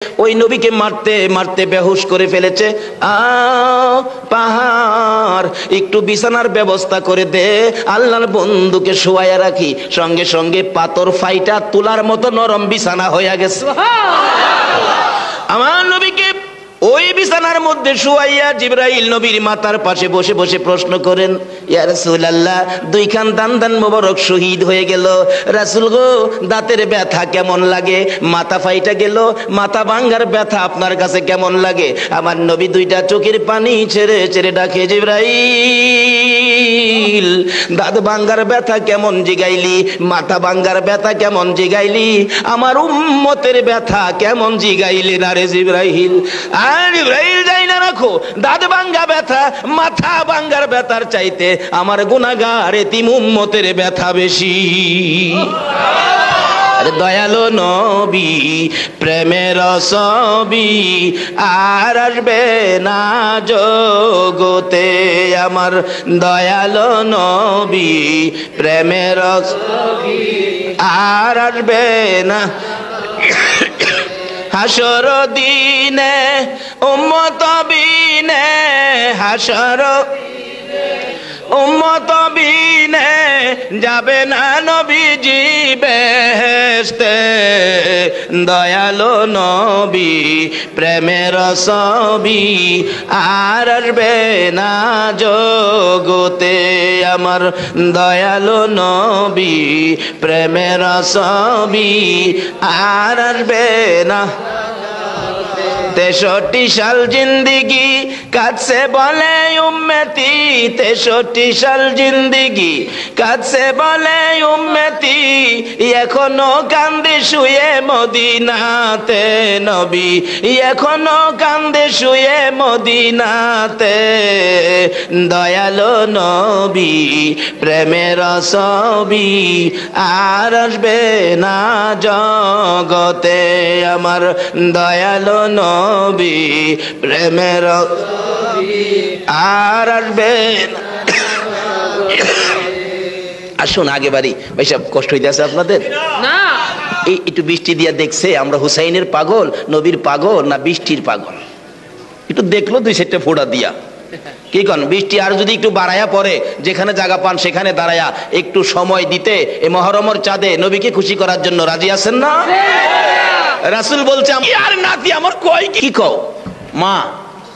ওই নবীকে মারতে মারতে বেহুশ করে ফেলেছে। পাহাড় একটু বিছানার ব্যবস্থা করে দে, আল্লাহর বন্ধুকে শোয়াইয়া রাখি। সঙ্গে সঙ্গে পাথর ফাইটা তুলার মতো নরম বিছানা হইয়া গেছে। আমার নবীকে ওই বিছানার মধ্যে শুয়াইয়া জিবরাইল নবীর মাথার পাশে বসে বসে প্রশ্ন করেন, ইয়া রাসূলুল্লাহ, দুইখান দান মোবারক শহীদ হয়ে গেল, রাসূল গো দাঁতের ব্যথা কেমন লাগে? মাথা ফাইটা গেল, মাথা ভাঙ্গার ব্যথা আপনার কাছে কেমন লাগে? আমার নবী দুইটা চোখের পানি ছেড়ে ছেড়ে ডাকে, জিবরাইল দাঁত ভাঙ্গার ব্যথা কেমন জিগাইলি, মাথা ভাঙ্গার ব্যথা কেমন জিগাইলি, আমার উম্মতের ব্যথা কেমন জিগাইলি না রে জিবরাইল? জিবরাইল যাই না রাখো, দাঁত ভাঙ্গা ব্যথা মাথা ভাঙ্গার ব্যথার চাইতে আমার গুনাহগার এতিম উম্মতের ব্যথা বেশি। দয়ালো নবী প্রেমের ছবি আর আসবে না জগতে, আমার দয়ালো নবী প্রেমের ছবি আর আসবে না। হাসর দিনে উম্মত বিনে, হাসর উম্মত বিনে যাবে না নবীজি বেহেশতে, দয়ালো নবী প্রেমের ছবি আর আসবে না জগতে, আমার দয়ালো নবী প্রেমের ছবি আর আসবে না। 63 সাল জিন্দিগি কাছে বলে উম্মতি, 63 সাল জিন্দিগি কাছে বলে উম্মতি, এখনো কান্দে শুয়ে মদিনাতে নবী, এখনো কান্দে শুয়ে মদিনাতে, দয়ালো নবী প্রেমের ছবি আর আসবে না জগতে, আমার দয়ালো নবী প্রেমের আর আসবে না। আসুন আগে বাড়ি ভাই সাহেব, কষ্ট হইতেছে আপনাদের? এই একটু বৃষ্টি দিয়া দেখছে আমরা হুসাইনের পাগল, নবীর পাগল না বৃষ্টির পাগল? একটু দেখলো 2-4টা ফোঁটা দিয়া। কি কন, বৃষ্টি আর যদি একটু বাড়াইয়া পড়ে, যেখানে জায়গা পান সেখানে দাঁড়ায়া একটু সময় দিতে এই মহরমের চাঁদে নবীকে খুশি করার জন্য রাজি আছেন না? রাসূল বলছে, আর নাতি আমার কই, কি কও মা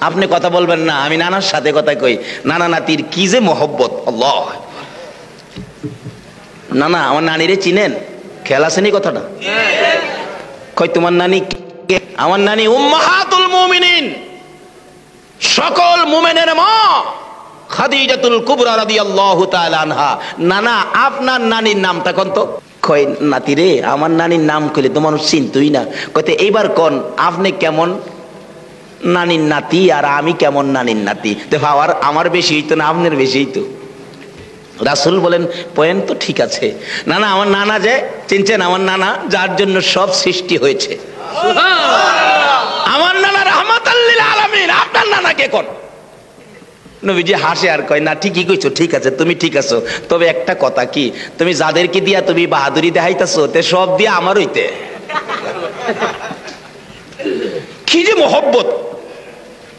আপনি কথা বলবেন না, আমি নানার সাথে কথা কই। নানা নাতির কি যে মহব্বত, আল্লাহ। নানা আমার নানিরে চিনেন? খেয়াল আছে নি কথাটা? কই তোমার নানি কে? আমার নানি উম্মাহাতুল মুমিনিন, সকল মুমিনের মা খাদিজাতুল কুবরা রাদিয়াল্লাহু তাআলা আনহা। নানা আপনার নানির নামটা কোন তো? কই নাতি রে, আমার নানির নাম কইলে তো মানুষ চিনতই না। কইতে এইবার কোন আপনি কেমন নানির নাতি আর আমি কেমন নানির নাতি? তো ভাবার আমার বেশি হইতো না আপনার বেশি হইতো? রাসূল বলেন পয়েন্ট তো ঠিক আছে। নানা আমার নানা যে চিনছেন, আমার নানা যার জন্য সব সৃষ্টি হয়েছে, আমার নানা রাহমাতাল লিল আলামিন। আপনার নানা কে কোন? নবীজি হাসে আর কয়, না ঠিকই কইছো, ঠিক আছে তুমি ঠিক আছো, তবে একটা কথা, কি তুমি যাদেরকে দিয়া তুমি বাহাদুরি দেখাইতেছো তে সব দিয়া আমার হইতে। কি যে মহব্বত,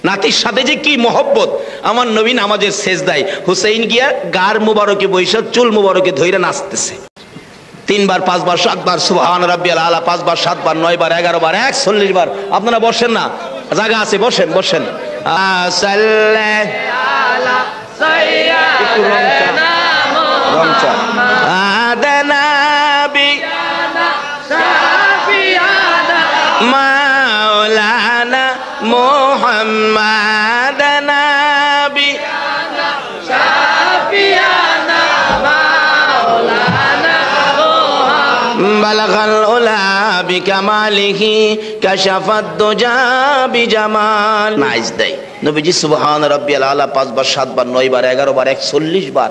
নাতির সাথে যে কি মহব্বত। আমার নবী নামাজের সেজদায় হুসাইন গিয়া গার মুবারকে বৈশা চুল মুবারকে ধইরা নাচতেছে। 3 বার 5 বার 7 বার সুবহান রাব্বিয়াল আলা, 5 বার 7 বার 9 বার 11 বার 41 বার। আপনারা বসেন না, জায়গা আছে, বসেন বসেন। আলা সাইয়্যিদানা মুহাম্মদ নবী শাফিয়ানা মাওলানা মুহাম্মদ নবী শাফিয়ানা মাওলানা মুহাম্মদ বালাগাল উলা বিকামালিহি কাশাফাদ দুজা বিজামাল। নাইস দেই নবীজি সুবহান রাব্বিয়াল আলা 5 বার 7 বার 9 বার 11 বার 41 বার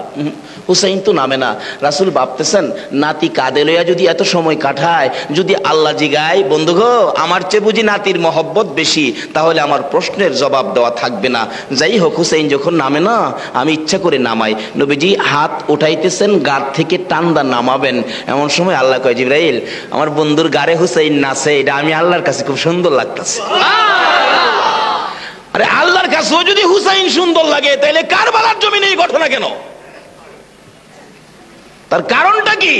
হুসাইন তো নামে না। রাসূল ভাবতেছেন নাতি কাঁধে লইয়া যদি এত সময় কাটায়, যদি আল্লাহ জিগায় বন্ধু গো আমার চেয়ে বুঝি নাতির মহব্বত বেশি, তাহলে আমার প্রশ্নের জবাব দেওয়া থাকবে না। যাই হোক, হুসাইন যখন নামে না, আমি ইচ্ছা করে নামাই। নবীজি হাত উঠাইতেছেন, গাড় থেকে টান্দা নামাবেন, এমন সময় আল্লাহ কয় জিবরাইল আমার বন্ধুর গাড়ে হুসাইন নাচে, এটা আমি আল্লাহর কাছে খুব সুন্দর লাগতেছে। আরে আল্লাহর কাছেও যদি হুসাইন সুন্দর লাগে, তাহলে কারবালার জমিনে এই ঘটনা কেন? তার কারণটা কি?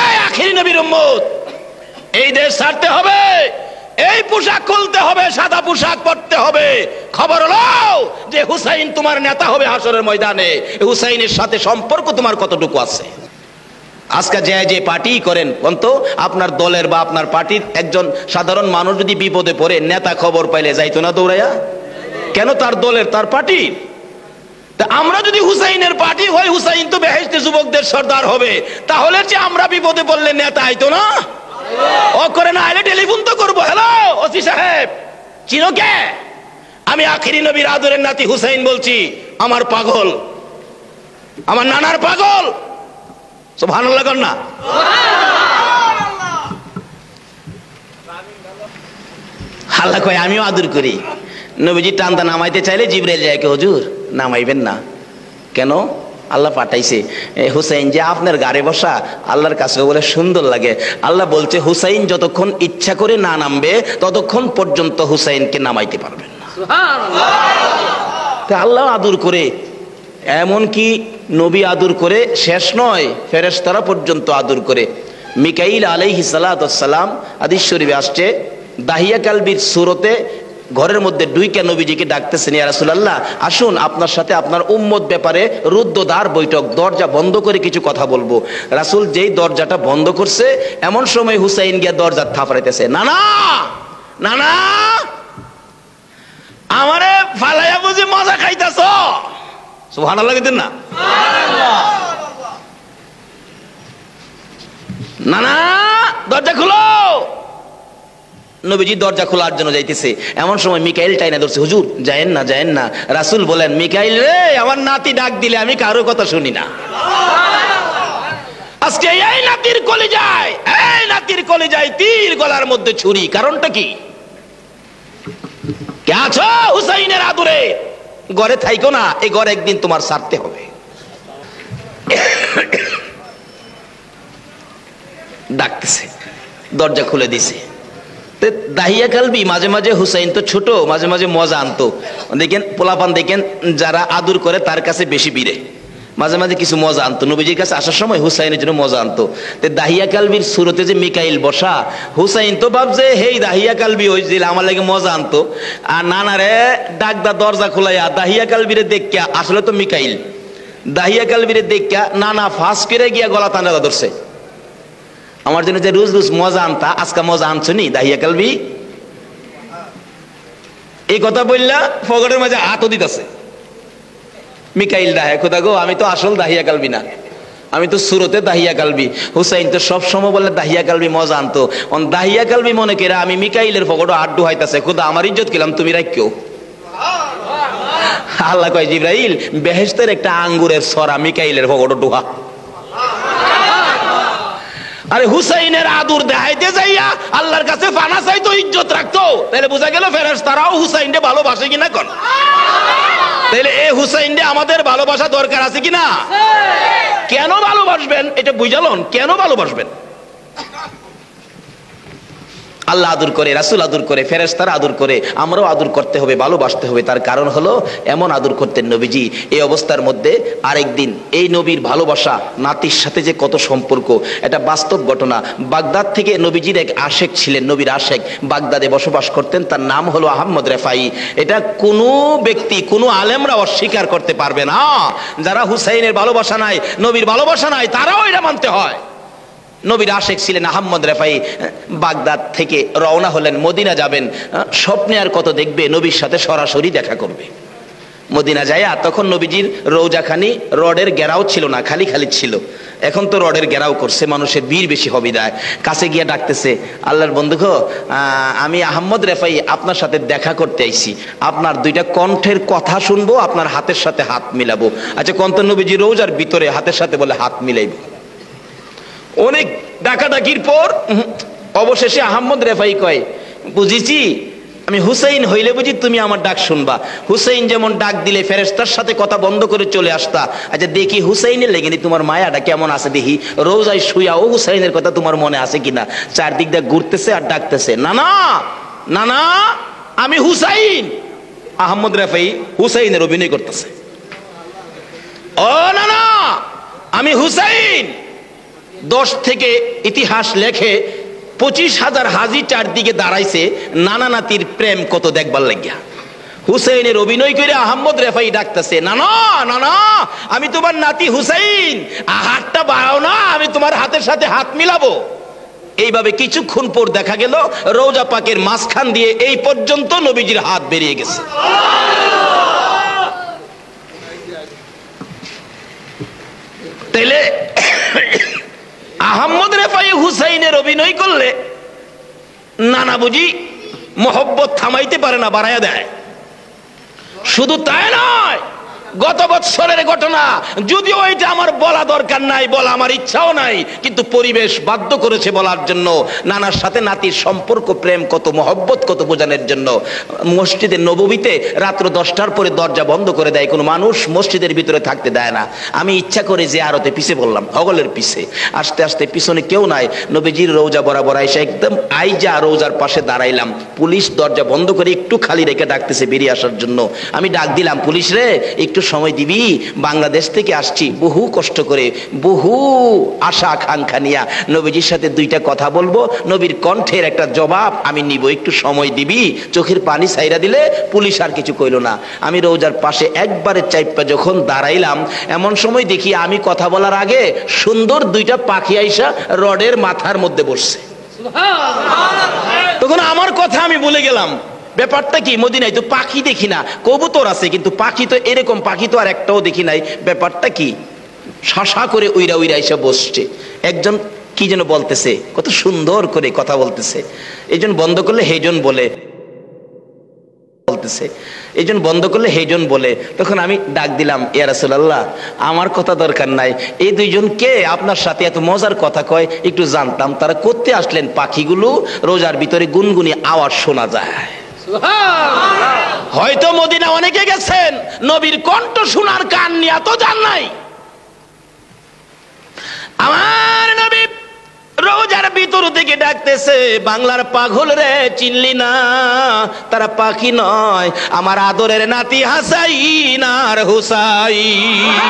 এই আখিরি নবীর উম্মত, এই দেশ ছাড়তে হবে, এই পোশাক খুলতে হবে, সাদা পোশাক পরতে হবে। খবর হলো যে হুসাইন তোমার নেতা হবে হাসরের ময়দানে। হুসাইনের সাথে সম্পর্ক তোমার কতটুকু আছে? আজকে যে পার্টি করেন অন্ত আপনার দলের বা আপনার পার্টির একজন সাধারণ মানুষ যদি বিপদে পড়ে, নেতা খবর পাইলে যাইতো না দৌড়াইয়া? কেন? তার দলের, তার পার্টি। তা আমরা যদি হুসাইনের পার্টি হই, হুসাইন তো বেহেশতে যুবকদের সর্দার হবে, তাহলে যে আমরা বিপদে পড়লে নেতা আইতো না? ও করে না আইলে টেলিফোন তো করবো, হ্যালো ওসি সাহেব চিনো কে? আমি আখিরি নবীর আদরের নাতি হুসাইন বলছি, আমার পাগল, আমার নানার পাগল। সুবহানাল্লাহ কর না। আল্লাহ কয় আমিও আদর করি। নবীজি টান্দা নামাইতে চাইলে জিবরাইল যায় কে হুজুর নামাইবেন না কেন? আল্লাহ পাঠাইছে হুসাইন যে আপনার গাড়ে বসা আল্লাহর কাছে বলে সুন্দর লাগে। আল্লাহ বলছে হুসাইন যতক্ষণ ইচ্ছা করে না নামবে ততক্ষণ পর্যন্ত হুসাইনকে নামাইতে পারবেন না। তা আল্লাহ আদর করে, এমন কি নবী আদর করে শেষ নয়, ফেরেশতারা পর্যন্ত আদর করে। মিকাইল আলাইহিস সালাতু ওয়াস সালাম হাদিস শরীফে আসছে, দাহিয়া কালবির সূরতে ঘরের মধ্যে ঢুইকা নবীজিকে ডাকতেছেন, ইয়া রাসূলুল্লাহ আসুন আপনার সাথে আপনার উম্মত ব্যাপারে রুদ্ধদ্বার বৈঠক, দরজা বন্ধ করে কিছু কথা বলবো। রাসূল যেই দরজাটা বন্ধ করছে, এমন সময় হুসাইন গিয়া দরজা থাপড়াইতেছে, না না না না আমারে ফালাইয়া বুঝি মজা খাইতাছ? সুবহানাল্লাহ কইতেন না? না না দরজা খুলো। নবীজি দরজা খোলার জন্য যাইতেছে, এমন সময় মিকাইল টাইনা ধরছে, হুজুর যায়েন না যায়েন না। রাসূল বলেন, মিকাইল রে আমার নাতি ডাক দিলে আমি কারো কথা শুনি না। আজকে এই নাতির কলিজায়, এই নাতির কলিজায় তীর, গলার মধ্যে ছুরি। কারণটা কি? কে আছো হুসাইনের আদরে? ঘরে থাইকো না, এই ঘর একদিন তোমার ছাড়তে হবে। ডাকতেছে, দরজা খুলে দিছে। দাহিয়া কালবি মাঝে মাঝে, হুসাইন তো ছোট, মাঝে মাঝে মজা আনতো। দেখেন পোলাপান দেখেন যারা আদর করে তার কাছে বেশি বিড়ে, মাঝে মাঝে কিছু মজা আনতো। নবীজির কাছে আসার সময় হুসাইনের জন্য মজা আনতো। দাহিয়া কালবির সুরতে যে মিকাইল বসা, হুসাইন তো ভাবছে হেই দাহিয়া কালবি হয়েছিল আমার লাগে মজা আনতো। আর নানারে ডাকদা দরজা খোলাইয়া দাহিয়া কালবিরে দেখিয়া, আসলে তো মিকাইল, দাহিয়া কালবিরে দেখিয়া নানা ফাঁস করে গিয়া গলা টানা ধরছে। আমার জন্য যে রোজ রোজ মজা আনতা, আজকে মজা আনছো নি দাহিয়া কালবি? এই কথা বললা ফগটের মাঝে হাতও দিতেছে। মিকাইল ডাহে, খোদা গো আমি তো আসল দাহিয়া কালবি না, আমি তো সুরতে দাহিয়া কালবি। হুসাইন তো সব সময় বলে দাহিয়া কালবি মজা আনতো। দাহিয়া কালবি মনে কেরা আমি মিকাইলের ফগটও আড্ডু হাইতাছে, খোদা আমার ইজ্জত কিলাম তুমি রাখিও। আল্লাহ কয় জিবরাইল বেহেশতের একটা আঙ্গুরের সরা মিকাইলের ফগটও ডুহা। আরে হুসাইনের আদর দেখাইতে যাইয়া আল্লাহর কাছে ফানা চাইতো, ইজ্জত রাখতো, তাহলে বোঝা গেল ফেরেশতারাও হুসাইনকে ভালোবাসে কিনা। কোন তাহলে এই হুসাইনকে আমাদের ভালোবাসা দরকার আছে কিনা? কেন ভালোবাসবেন এটা বুঝালন, কেন ভালোবাসবেন? আল্লাহ আদর করে, রাসূল আদর করে, ফেরেশতারা আদর করে, আমরাও আদর করতে হবে, ভালোবাসতে হবে। তার কারণ হলো এমন আদর করতেন নবীজি। এই অবস্থার মধ্যে আরেকদিন এই নবীর ভালোবাসা নাতির সাথে যে কত সম্পর্ক, এটা বাস্তব ঘটনা। বাগদাদ থেকে নবীজির এক আশেক ছিলেন, নবীর আশেক, বাগদাদে বসবাস করতেন, তার নাম হলো আহমদ রেফাই। এটা কোনো ব্যক্তি, কোনো আলেমরা অস্বীকার করতে পারবে না। যারা হুসাইনের ভালোবাসা নাই, নবীর ভালোবাসা নাই, তারাও এটা মানতে হয়। নবীর আশেক ছিলেন আহমদ রেফাই। বাগদাদ থেকে রওনা হলেন, মদিনা যাবেন। স্বপ্নে আর কত দেখবে, নবীর সাথে সরাসরি দেখা করবে। মদিনা যাইয়া তখন নবীজির রওজাখানি রডের ঘেরাও ছিল না, খালি খালি ছিল। এখন তো রডের ঘেরাও করছে, মানুষের ভিড় বেশি হবে দেয়। কাছে গিয়ে ডাকতেছে, আল্লাহর বন্ধু গো, আমি আহমদ রেফাই আপনার সাথে দেখা করতে আইছি, আপনার দুইটা কণ্ঠের কথা শুনবো, আপনার হাতের সাথে হাত মিলাবো। আচ্ছা কন্ত নবীজি রওজার ভিতরে হাতের সাথে বলে হাত মিলাইব। অনেক ডাকাডাকির পর অবশেষে আহমদ রেফাই কয়, বুঝেছি আমি হুসাইন হইলে বুঝি তুমি আমার ডাক শুনবা। হুসাইন যেমন ডাক দিলে ফেরেশতার সাথে কথা বন্ধ করে চলে আসতা। আচ্ছা দেখি হুসাইনের লেগেনি তোমার মায়াটা কেমন আছে, দেখি রোজায় শুয়া ও হুসাইনের কথা তোমার মনে আছে কিনা। চারদিক দিয়ে ঘুরতেছে আর ডাকতেছে, না না না না আমি হুসাইন। আহমদ রেফাই হুসাইনের অভিনয় করতেছে, ও না না আমি হুসাইন। 10 থেকে ইতিহাস লেখে 25,000 হাজি চারদিকে দাঁড়াইছে নানা নাতির প্রেম কত দেখবার লাগিয়া। হুসাইনের অভিনয় করে আহমদ রেফাই ডাকতেছে, না না না না আমি তোমার নাতি হুসাইন, হাতটা বাড়াও না, আমি তোমার হাতের সাথে হাত মিলাবো। এইভাবে কিছুক্ষণ পর দেখা গেল রওজা পাকের মাঝখান দিয়ে এই পর্যন্ত নবীজির হাত বেরিয়ে গেছে। তাইলে আহমদ রেফাই হুসাইনের অভিনয় করলে নানা বুঝি মোহব্বত থামাইতে পারে না, বাড়াইয়া দেয়। শুধু তাই নয়, গত বছরের ঘটনা, যদিও এটা আমার বলা দরকার নাই, বলা আমার ইচ্ছাও নাই, কিন্তু পরিবেশ বাধ্য করেছে বলার জন্য। নানার সাথে নাতির সম্পর্ক, প্রেম কত, মহব্বত কত বোঝানোর জন্য মসজিদে নববীতে রাত্র 10টার পরে দরজা বন্ধ করে দেয়, কোনো মানুষ মসজিদের ভিতরে থাকতে দেয় না। আমি ইচ্ছা করে যে আরতে পিছে বললাম, হগলের পিছে আস্তে আস্তে, পিছনে কেউ নাই, নবীজির রওজা বরাবর এসে একদম আইজা রওজার পাশে দাঁড়াইলাম। পুলিশ দরজা বন্ধ করে একটু খালি রেখে ডাকতেছে বেরিয়ে আসার জন্য। আমি ডাক দিলাম, পুলিশ রে একটু সময় দিবি, বাংলাদেশ থেকে আসছি বহু কষ্ট করে, বহু আশা আকাঙ্ক্ষা নিয়া নবীজির সাথে দুইটা কথা বলবো, নবীর কণ্ঠের একটা জবাব আমি নিব, একটু সময় দিবি। চোখের পানি ছাইরা দিলে পুলিশ আর কিছু কইল না। আমি রওজার পাশে একবারে চাইপা যখন দাঁড়াইলাম, এমন সময় দেখি আমি কথা বলার আগে সুন্দর দুইটা পাখি আইসা রডের মাথার মধ্যে বসছে। তখন আমার কথা আমি বলে গেলাম, ব্যাপারটা কি, মদিনায় তো পাখি দেখি না, কবুতর আছে কিন্তু পাখি তো এরকম পাখি তো আর একটাও দেখি নাই, ব্যাপারটা কি? শাসা করে উইরা উইরা এসে বসছে। একজন কি যেন বলতেছে, কত সুন্দর করে কথা বলতেছে, এইজন বন্ধ করলে হেজন বলে, বলতেছে এইজন বন্ধ করলে হেজন বলে। তখন আমি ডাক দিলাম, ইয়া রাসূলুল্লাহ আমার কথা দরকার নাই, এই দুইজন কে আপনার সাথে এত মজার কথা কয়, একটু জানতাম তারা করতে আসলেন। পাখিগুলো রোজার ভিতরে গুনগুনি আওয়াজ শোনা যায়। হয়তো মদিনা অনেকে গেছেন, নবীর কণ্ঠ শোনার কান নিয়ে তো জান নাই। আমার নবী রোজার ভিতর থেকে ডাকতেছে, বাংলার পাগল রে চিনলি না, তারা পাখি নয়, আমার আদরের নাতি হাসাইন আর হুসাইন।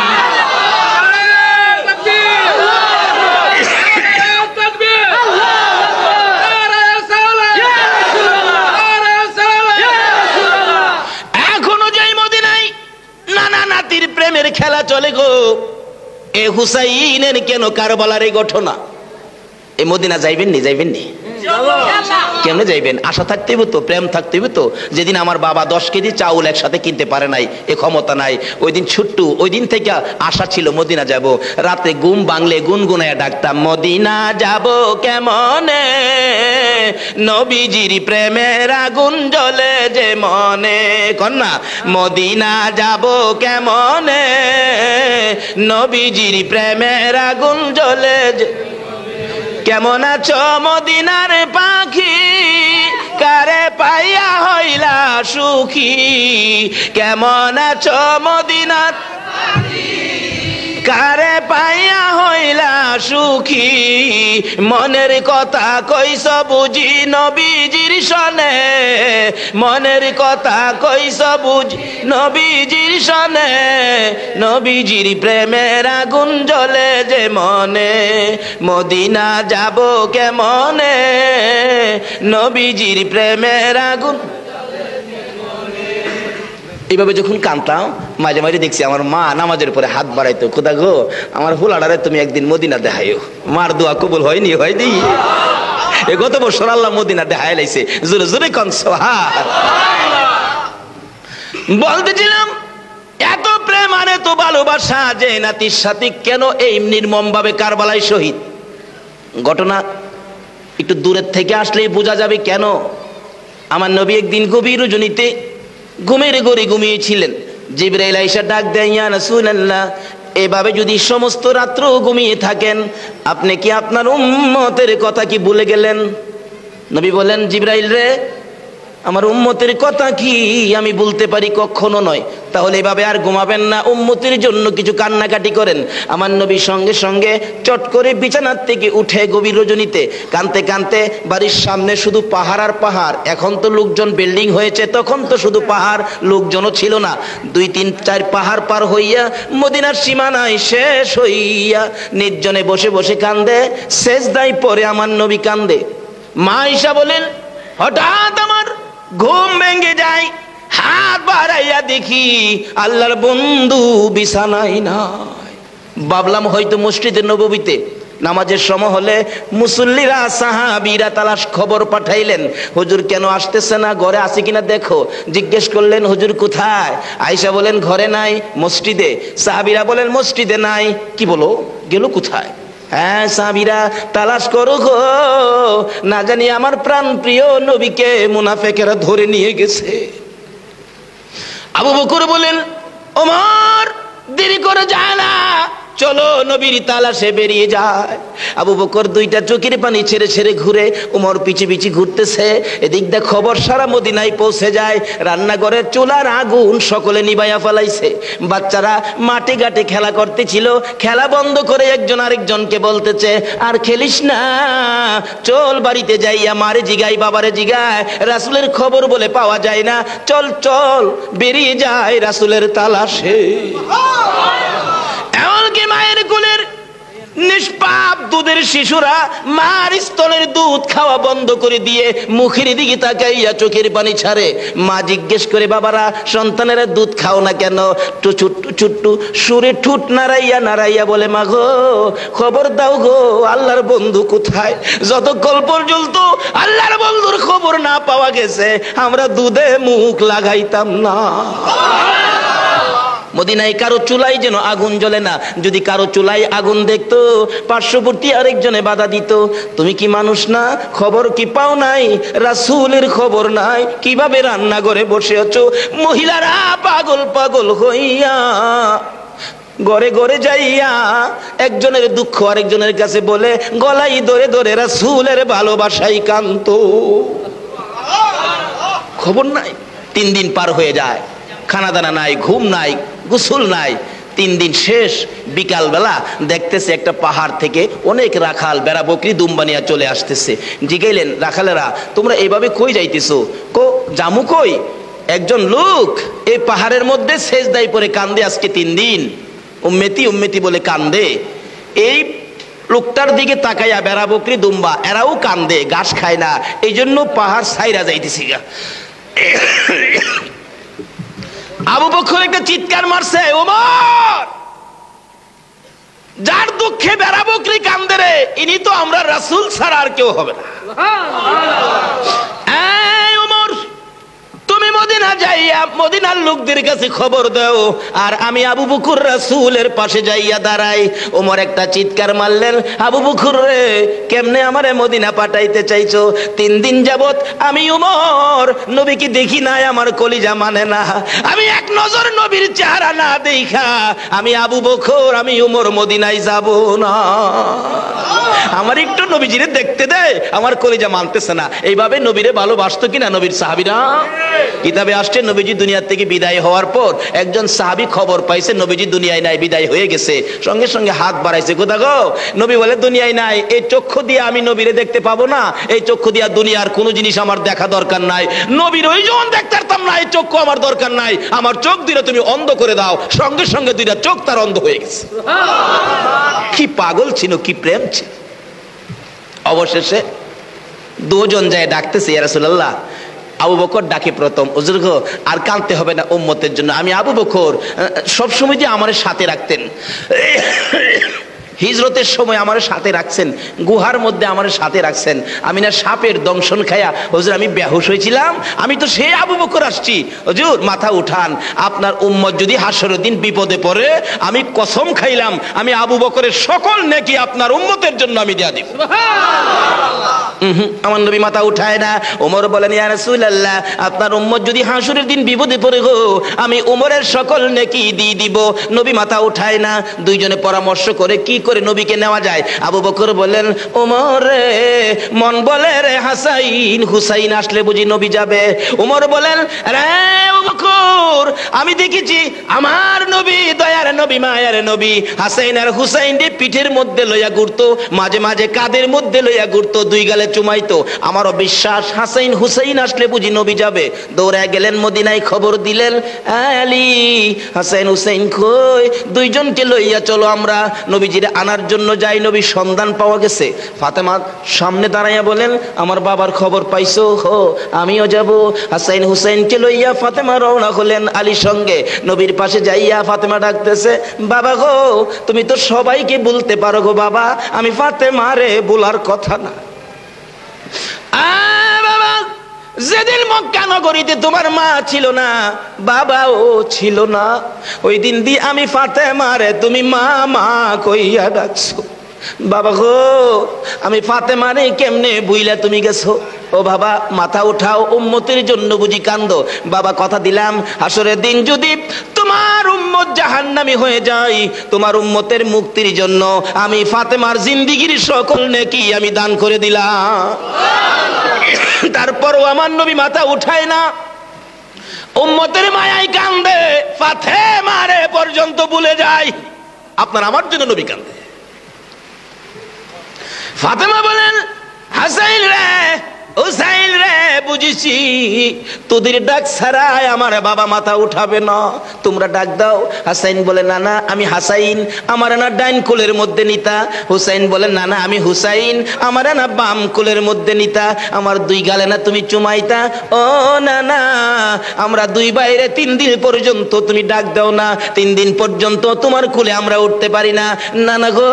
প্রেমের খেলা চলে গো, এ হুসাইনের কেন কারবালার এই ঘটনা। এই মদিনা যাইবেন নি? যাইবেন নি? কেমনে যাইবেন? আশা থাকতে হইব তো, প্রেম থাকতে হইব তো। যেদিন আমার বাবা 10 কেজি চাউল একসাথে কিনতে পারে নাই, এ ক্ষমতা নাই, ওই দিন ছুট্টু, ওই দিন থেকে আশা ছিল মদিনা যাব। রাতে ঘুম বাংলে গুনগুনায় ডাকতাম, মদিনা যাব কেমনে, নবীজির প্রেমের আগুন জ্বলে যে মনে। কন্যা মদিনা যাব কেমনে, নবীজির প্রেমের আগুন জ্বলে যে। কেমন আছো মদিনার পাখি, কারে পাইয়া হইলা সুখী, কেমন আছো মদিনার পাখি, কারে পাইয়া হইলা সুখী, মনের কথা কইস বুঝি নবীজির সনে, মনের কথা কইস বুঝি নবীজির সনে, নবীজির প্রেমের আগুন জ্বলে যে মনে, মদিনা যাব কেমনে, নবীজির প্রেমের আগুন। এইভাবে যখন কাঁদতাম, মাঝে মাঝে দেখছি আমার মা নামাজের পরে হাত বাড়াইতো, খোদা গো আমার হুলাডারে তুমি একদিন মদিনা দেখাইও। মার দোয়া কবুল হয়নি? হয়নি। এ গত বছর আল্লাহ মদিনা দেখাই লাইছে, জোরে জোরে কনসো। হা বলতেছিলাম মানে তো ভালোবাসা, যে নাতির সাথে কেন এই নির্মম ভাবে কারবালায় শহীদ। ঘটনা একটু দূরের থেকে আসলেই বোঝা যাবে কেন। আমার নবী একদিন গভীর রজনীতে ঘুমের ঘরে ঘুমিয়েছিলেন। জিবরাইল আইসা ডাক দেয়, ইয়া রাসূলুল্লাহ, এভাবে যদি সমস্ত রাত্র ঘুমিয়ে থাকেন, আপনি কি আপনার উম্মতের কথা কি ভুলে গেলেন? নবী বলেন, জিবরাইল রে, আমার উম্মতের কথা কি আমি বলতে পারি? কখনো নয়। তাহলে এভাবে আর ঘুমাবেন না, উম্মতের জন্য কিছু কান্নাকাটি করেন। আমার নবী সঙ্গে সঙ্গে চট করে বিছানার থেকে উঠে গভীর রজনীতে কাঁদতে কাঁদতে, বাড়ির সামনে শুধু পাহাড় আর পাহাড়, এখন তো লোকজন বিল্ডিং হয়েছে, তখন তো শুধু পাহাড়, লোকজনও ছিল না। 2, 3, 4 পাহাড় পার হইয়া মদিনার সীমানায় শেষ হইয়া নির্জনে বসে বসে কান্দে। সেজদায় পড়ে আমার নবী কান্দে। মা আয়েশা বলেন, হঠাৎ আমার ঘুম ভেঙে যায়, হাত বাড়াইয়া দেখি আল্লাহর বন্ধু বিছানায় নাই। ভাবলাম হয়তো মসজিদে নববীতে নামাজের সময় হলে মুসল্লিরা সাহাবীরা তালাশ খবর পাঠাইলেন, হুজুর কেন আসতেছে না, ঘরে আছে কিনা দেখো। জিজ্ঞেস করলেন, হুজুর কোথায়? আয়েশা বলেন, ঘরে নাই, মসজিদে। সাহাবীরা বলেন, মসজিদে নাই। কি বলো, গেল কোথায়? হ্যাঁ, সাহাবীরা তালাশ করো গো, না জানি আমার প্রাণ প্রিয় নবীকে মুনাফিকেরা ধরে নিয়ে গেছে। আবু বকর বলেন, ওমর দেরি করে যায় না, চলো নবীর তালাশে বেরিয়ে যায়। আবু বকর 2টা চোখের পানি ছেড়ে ছেড়ে ঘুরে, ওমর পিছে পিছে ঘুরতেছে। এদিক দিয়ে খবর সারা মদিনায় পৌঁছে যায়, রান্নাঘরের চুলার আগুন সকলে নিভাইয়া ফেলাইছে। বাচ্চারা মাঠে ঘাটে খেলা করতেছিল, খেলা বন্ধ করে একজন আরেকজনকে বলতেছে, আর খেলিস না, চল বাড়িতে যাইয়া মারে জিগাই, বাবারে জিগায়, রাসূলের খবর বলে পাওয়া যায় না, চল চল বেরিয়ে যায় রাসূলের তালাশে। এমনকি মায়ের কোলের নিষ্পাপ দুধের শিশুরা মার স্তনের দুধ খাওয়া বন্ধ করে দিয়ে মুখের দিকে তাকাইয়া চোখের পানি ছাড়ে। মা জিজ্ঞেস করে, বাবারা সন্তানেরা দুধ খাও না কেন? ছোট্টু ছোট্টু সুরে ঠুট নাড়াইয়া নাড়াইয়া বলে, মা গো খবর দাও গো, আল্লাহর বন্ধু কোথায়? যতক্ষণ পর্যন্ত আল্লাহর বন্ধুর খবর না পাওয়া গেছে, আমরা দুধে মুখ লাগাইতাম না। মদিনায় কারো চুলাই যেন আগুন জ্বলে না। যদি কারো চুলাই আগুন দেখতো, পার্শ্ববর্তী আরেকজনে বাধা দিত, তুমি কি মানুষ না, খবর কি পাও নাই? রাসূলের খবর নাই, কিভাবে রান্নাঘরে বসে আছো? মহিলারা পাগল পাগল হইয়া ঘরে ঘরে যাইয়া একজনের দুঃখ আরেকজনের কাছে বলে, গলাই ধরে ধরে রাসূলের ভালোবাসায় কাঁদতো। খবর নাই। 3 দিন পার হয়ে যায়, খানা দানা নাই, ঘুম নাই, গোসল নাই। 3 দিন শেষ, বিকাল বেলা দেখতেছে একটা পাহাড় থেকে অনেক রাখাল বেড়া বকরি দুম্বা নিয়ে চলে আসতেছে। জিগাইলেন, রাখালেরা তোমরা এইভাবে কই যাইতেছো? কো জামু কই? একজন লোক এই পাহাড়ের মধ্যে সেজদায় পড়ে কান্দে আজকে 3 দিন, উম্মতি উম্মতি বলে কান্দে। এই লোকটার দিকে তাকাইয়া বেড়া বকরি দুম্বা এরাও কান্দে, ঘাস খায় না, এই জন্য পাহাড় ছাইরা যাইতেছি গা। আবু বকর একটা চিৎকার মারছে, ওমর যার দুঃখে বেড়া বকরি কান্দে রে, ইনি তো আমরা রাসূল ছাড়া আর কেউ হবে না। এই ওমর, তুমি মদিনা যাইয়া মদিনার লোকদের কাছে খবর দাও, আর আমি আবু বকর রাসূলের পাশে যাইয়া দাঁড়াই। ওমর একটা চিৎকার মারলেন, আবু বকর রে, কেমনে আমারে মদিনা পাঠাইতে চাইছো? 3 দিন যাবত আমি ওমর নবীকে দেখি নাই, আমার কলিজা মানে না। আমি এক নজর নবীর চেহারা না দেখা আমি আবু বকর, আমি ওমর মদিনায় যাব না। আমার একটু নবীজিরে দেখতে দে, আমার কলিজা মানতেছে না। এইভাবে নবীরে ভালোবাসতো কিনা নবীর সাহাবীরা? কিতাবে আসছে, নবীজি দুনিয়া থেকে বিদায় হওয়ার পর একজন সাহাবী খবর পাইছে নবীজি দুনিয়ায় নাই, বিদায় হয়ে গেছে। সঙ্গে সঙ্গে হাত বাড়াইছে, কোথা গো? নবী বলে, দুনিয়ায় নাই। এই চক্ষু দিয়ে আমি নবীরে দেখতে পাবো না, এই চক্ষু দিয়ে দুনিয়ার কোনো জিনিস আমার দেখা দরকার নাই। নবীর ওই যেমন দেখতে পারতাম না, এই চক্ষু আমার দরকার নাই, আমার চোখ দুইটা তুমি অন্ধ করে দাও। সঙ্গে সঙ্গে 2টা চোখ তার অন্ধ হয়ে গেছে। কি পাগল ছিল, কি প্রেম ছিল। অবশেষে 2 জন যায় ডাকতেছে, ইয়া রাসূলুল্লাহ। আবু বকর ডাকে প্রথম, হুজুর গো আর কাঁদতে হবে না উম্মতের জন্য, আমি আবু বকর সবসময় যে আমার সাথে রাখতেন। হিজরতের সময় আমার সাথে রাখছেন, গুহার মধ্যে আমার সাথে রাখছেন, আমি না সাপের দংশন খায়া হুজুর আমি বেহুশ হয়েছিলাম, আমি তো সেই আবু বকর আসছি, হুজুর মাথা উঠান, আপনার উম্মত যদি হাসরের দিন বিপদে পড়ে আমি কসম খাইলাম আমি আবু বকরের সকল নেকি আপনার উম্মতের জন্য আমি দেয়া দিব। আমার নবী মাথা উঠায় না। ওমর বলেন ইয়া রাসূলুল্লাহ আপনার উম্মত যদি হাসরের দিন বিপদে পড়ে গো আমি ওমরের সকল নেকি দিয়ে দিব। নবী মাথা উঠায় না। দুইজনে পরামর্শ করে কি করে নবীকে নেওয়া যায়। আবু বকর বলেন ওমর রে মন বলে রে হাসাইন হুসাইন আসলে বুঝি নবী যাবে। ওমর বলেন রে আবু বকর আমি দেখেছি আমার নবী দয়ার নবী মায়ার নবী হাসাইন আর হুসাইন রে পিঠের মধ্যে লইয়া ঘুরতো, মাঝে মাঝে কাঁধের মধ্যে লইয়া ঘুরতো, দুই গালে চুমাইতো। আমারও বিশ্বাস হাসাইন হুসাইন আসলে বুঝি নবী যাবে। দৌড়ায় গেলেন মদিনায়, খবর দিলেন আলী হাসাইন হুসাইন কই, দুইজনকে লইয়া চলো আমরা নবীজিরে আনার জন্য যাই। নবী সন্ধান পাওয়া গেছে। ফাতেমা সামনে দাঁড়াইয়া বলেন আমার বাবার খবর পাইছো? হো আমিও যাব। হাসাইন হুসাইনকে লইয়া ফাতেমা রওনা হলেন আলীর সঙ্গে। নবীর পাশে যাইয়া ফাতেমা ডাকতেছে বাবা গো তুমি তো সবাইকে বলতে পারো গো বাবা, আমি ফাতেমা রে বলার কথা না। বাবা যেদিন মক্কা নগরীতে তোমার মা ছিল না বাবাও ছিল না, ওই দিন দি আমি ফাতেমা রে তুমি মা মা কইয়া ডাকছো। বাবা গো আমি ফাতেমা রে কেমনে বুইলা তুমি গেছো? ও বাবা মাথা উঠাও, উম্মতের জন্য বুঝি কান্দো? বাবা কথা দিলাম হাসরের দিন যদি তোমার উম্মত জাহান্নামী হয়ে যায় তোমার উম্মতের মুক্তির জন্য আমি ফাতেমার জিন্দেগীর সকল নেকি আমি দান করে দিলাম। তারপরও আমার নবী মাথা উঠায় না, উম্মতের মায়ায় কান্দে, ফাতেমা রে পর্যন্ত ভুলে যায়। আপনার আমার জন্য নবী কান্দে। ফাতেমা বলেন হাসাইন রে হুসাইন রে বুঝেছি তোদের ডাক ছাড়াই আমার বাবা মাথা উঠাবে না, তোমরা ডাক দাও। হাসাইন বলে না না আমি হাসাইন, আমার না ডাইন কোলের মধ্যে নিতা। হুসাইন বলে না না আমি হুসাইন, আমার না বাম কোলের মধ্যে নিতা, আমার দুই গালে না তুমি চুমাইতা। ও না না আমরা দুই বাইরে 3 দিন পর্যন্ত তুমি ডাক দাও না, 3 দিন পর্যন্ত তোমার কোলে আমরা উঠতে পারি না। না না গো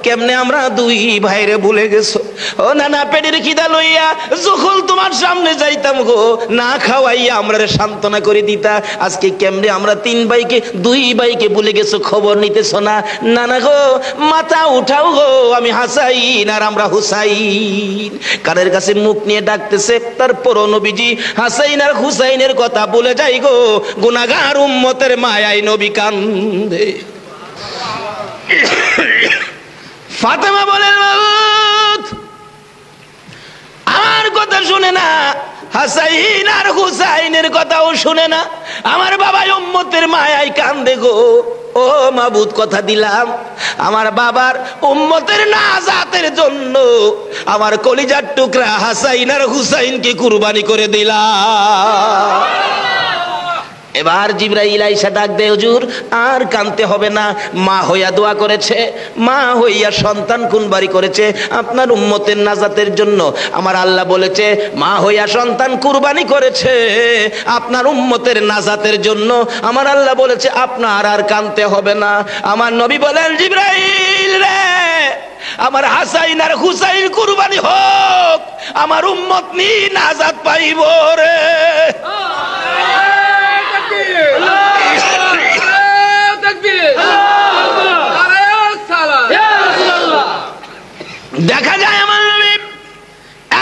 কেমনে আমরা দুই ভাইরে ভুলে গেছো? ও না না পেটের খিদা লইয়া যখন তোমার সামনে যাইতাম গো না খাওয়াইয়া আমরা সান্ত্বনা করে দিতা, আজকে কেমনে আমরা 3 ভাইকে 2 ভাইকে ভুলে গেছো, খবর নিতেছো না? না না গো মাথা উঠাও গো আমি হাসাইন আর আমরা হুসাইন। কানের কাছে মুখ নিয়ে ডাকতেছে, তারপর নবীজি হাসাইন আর হুসাইনের কথা বলে যাই গো। গুনাহগার উম্মতের মায়ায় নবী কান্দে। ফাতেমা বলেন আমার কথা শুনে না, হাসাইন আর হুসাইনের কথাও শুনে না, আমার বাবা উম্মতের মায়ায় কান্দে গো। ও মাবুদ কথা দিলাম আমার বাবার উম্মতের নাজাতের জন্য আমার কলিজার টুকরা হাসাইন আর হুসাইনকে কুরবানি করে দিলাম। এবার জিবরাইল আইসা ডাক দে হুজুর আর কানতে হবে না, মা হইয়া দোয়া করেছে, মা হইয়া সন্তান কুরবানি করেছে আপনার উম্মতের নাজাতের জন্য। আমার আল্লাহ বলেছে মা হইয়া সন্তান কুরবানি করেছে আপনার উম্মতের নাজাতের জন্য। আমার আল্লাহ বলেছে আপনার আর কানতে হবে না। আমার নবী বলেন জিবরাইল রে আমার হাসাইন আর হুসাইন কুরবানি হোক, আমার উম্মত নি নাজাত পাইব রে। দেখা যায় আমার নবী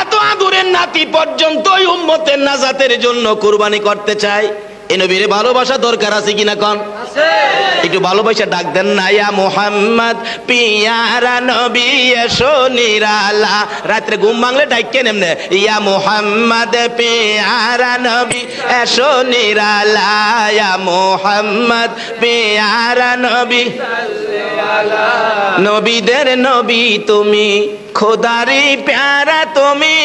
এত আদরের নাতি পর্যন্ত উম্মতের নাজাতের জন্য কুরবানি করতে চায়। এই নবীর ভালোবাসা দরকার আছে কিনা কোন? একটু ভালোবাসা ডাক দেন না ইয়া মুহাম্মদ পিয়ারা নবী এসো নিরালা। রাত্রে ঘুম ভাঙলে ডাকে নেমনে ইয়া মুহাম্মদ পিয়ারা নবী এসো নিরালা, ইয়া মুহাম্মদ পিয়ারা নবী নবীদের নবী তুমি খোদারি প্যারা তুমি,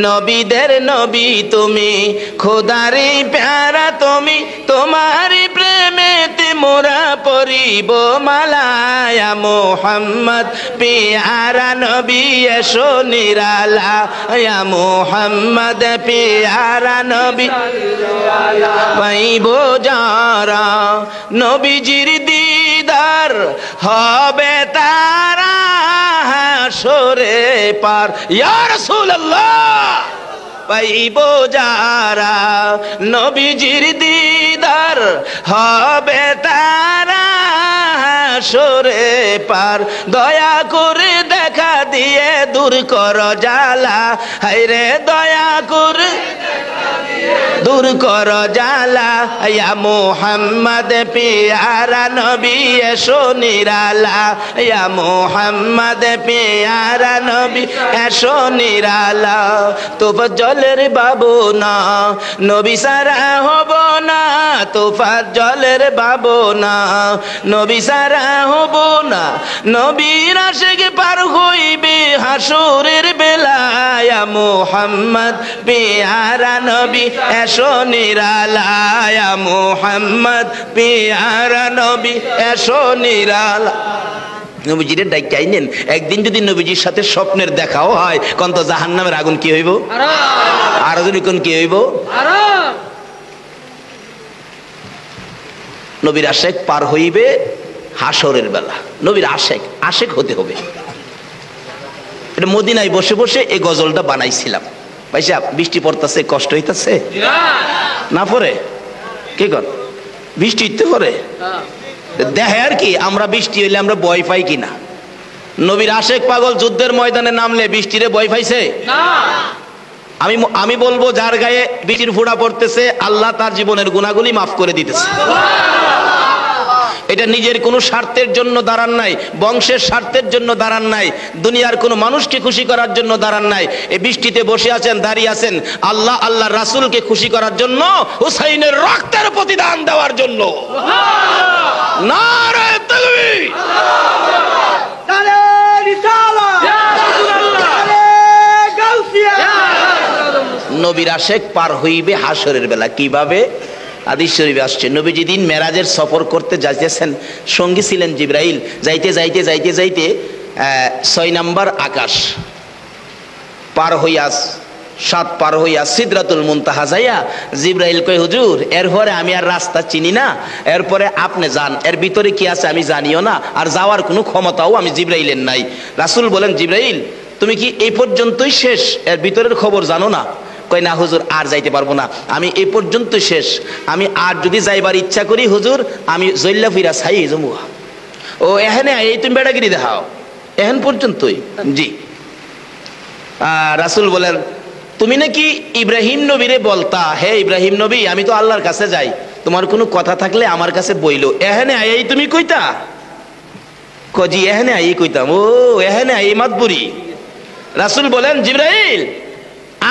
নবীদের নবী তুমি খোদারি প্যারা তুমি, তোমারি প্রেমেতে মোরা পরিব মালায়া। মুহাম্মদ পিয়ারা নবী এসো নিরালা, ইয়া মুহাম্মদ পিয়ারা নবী পাইব যারা নবীজির দিদা দিদার হবে তারা হাসরে পার। ইয়া রাসূলুল্লাহ পাইব যারা নবীজির দিদার হবে তারা হাসরে পার। দয়া করে দেখা দিয়ে দূর কর জ্বালা, হায়রে দয়া করে দূর কর জ্বালা। ইয়া মুহাম্মদ পিয়ারা নবী এসো নিরালা, ইয়া মুহাম্মদ পিয়ারা নবী এসো নিরালা। তোফা জলের বাবু না নবী সারা হব না, তোফা জলের বাবু না নবী সারা হব না। নবীর আশিক পার হইবে হাসরের বেলা, ইয়া মুহাম্মদ পিয়ারা নবী এসো নিরালা, ইয়া মুহাম্মদ পিয়ারা নবী এসো নিরালা। নবীজির ডাইকা আইনেন। একদিন যদি নবীজির সাথে স্বপ্নের দেখাও হয় কোন তো জাহান্নামের আগুন কি হইব? আরো যদি কোন কি হইব? নবীর আশেক পার হইবে হাসরের বেলা। নবীর আশেক হতে হবে। এটা মদিনায় বসে বসে এই গজলটা বানাইছিলাম। ভাইসা বৃষ্টি পড়তেছে, কষ্ট হইতেছে না? পরে কি কর বৃষ্টি হইতে পারে দেখে আর কি, আমরা বৃষ্টি হইলে আমরা ভয় পাই কিনা? নবীর আশেক পাগল যুদ্ধের ময়দানে নামলে বৃষ্টিরে ভয় পাইছে? আমি বলবো যার গায়ে বৃষ্টির ফোঁটা পড়তেছে আল্লাহ তার জীবনের গুনাহগুলি মাফ করে দিতেছে। এটা নিজের কোনো স্বার্থের জন্য দাঁড়ান নাই, বংশের স্বার্থের জন্য দাঁড়ান নাই, দুনিয়ার কোনো মানুষকে খুশি করার জন্য দাঁড়ান নাই। এই বৃষ্টিতে বসে আছেন, দাঁড়িয়ে আছেন আল্লাহ রাসূলকে খুশি করার জন্য, হুসাইনের রক্তের প্রতিদান দেওয়ার জন্য। নারে তাকবীর! নবীর আশেক পার হইবে হাসরের বেলা। কিভাবে? হাদিস শরীফে আসছে, নবী যেদিন মেরাজের সফর করতে যাইতেছেন, সঙ্গী ছিলেন জিবরাইল। যাইতে যাইতে যাইতে যাইতে 6 নম্বর আকাশ পার হইয়া 7 পার হইয়া সিদরাতুল মুনতাহা যাইয়া জিবরাইল কয়, হুজুর এরপরে আমি আর রাস্তা চিনি না, এরপরে আপনি যান, এর ভিতরে কি আছে আমি জানিও না, আর যাওয়ার কোনো ক্ষমতাও আমি জিবরাইলের নাই। রাসূল বলেন, জিবরাইল তুমি কি এই পর্যন্তই শেষ, এর ভিতরের খবর জানো না? কয় না হুজুর, আর যাইতে পারবো না, আমি এই পর্যন্ত শেষ, আমি আর যদি যাইবার ইচ্ছা করি হুজুর আমি জল্লা ফিরা ছাই জমু। ও এখানে এই তুমি বেড়াগিরি দেখাও, এখন পর্যন্তই? জি। রাসূল বলেন, তুমি নাকি ইব্রাহিম নবীরে বলতা, হে ইব্রাহিম নবী আমি তো আল্লাহর কাছে যাই, তোমার কোনো কথা থাকলে আমার কাছে বইলো, এখানে এই তুমি কইতা? কজি এখানে এই কইতাম। ও এখানে এই মাতবুরি। রাসূল বলেন, জিবরাইল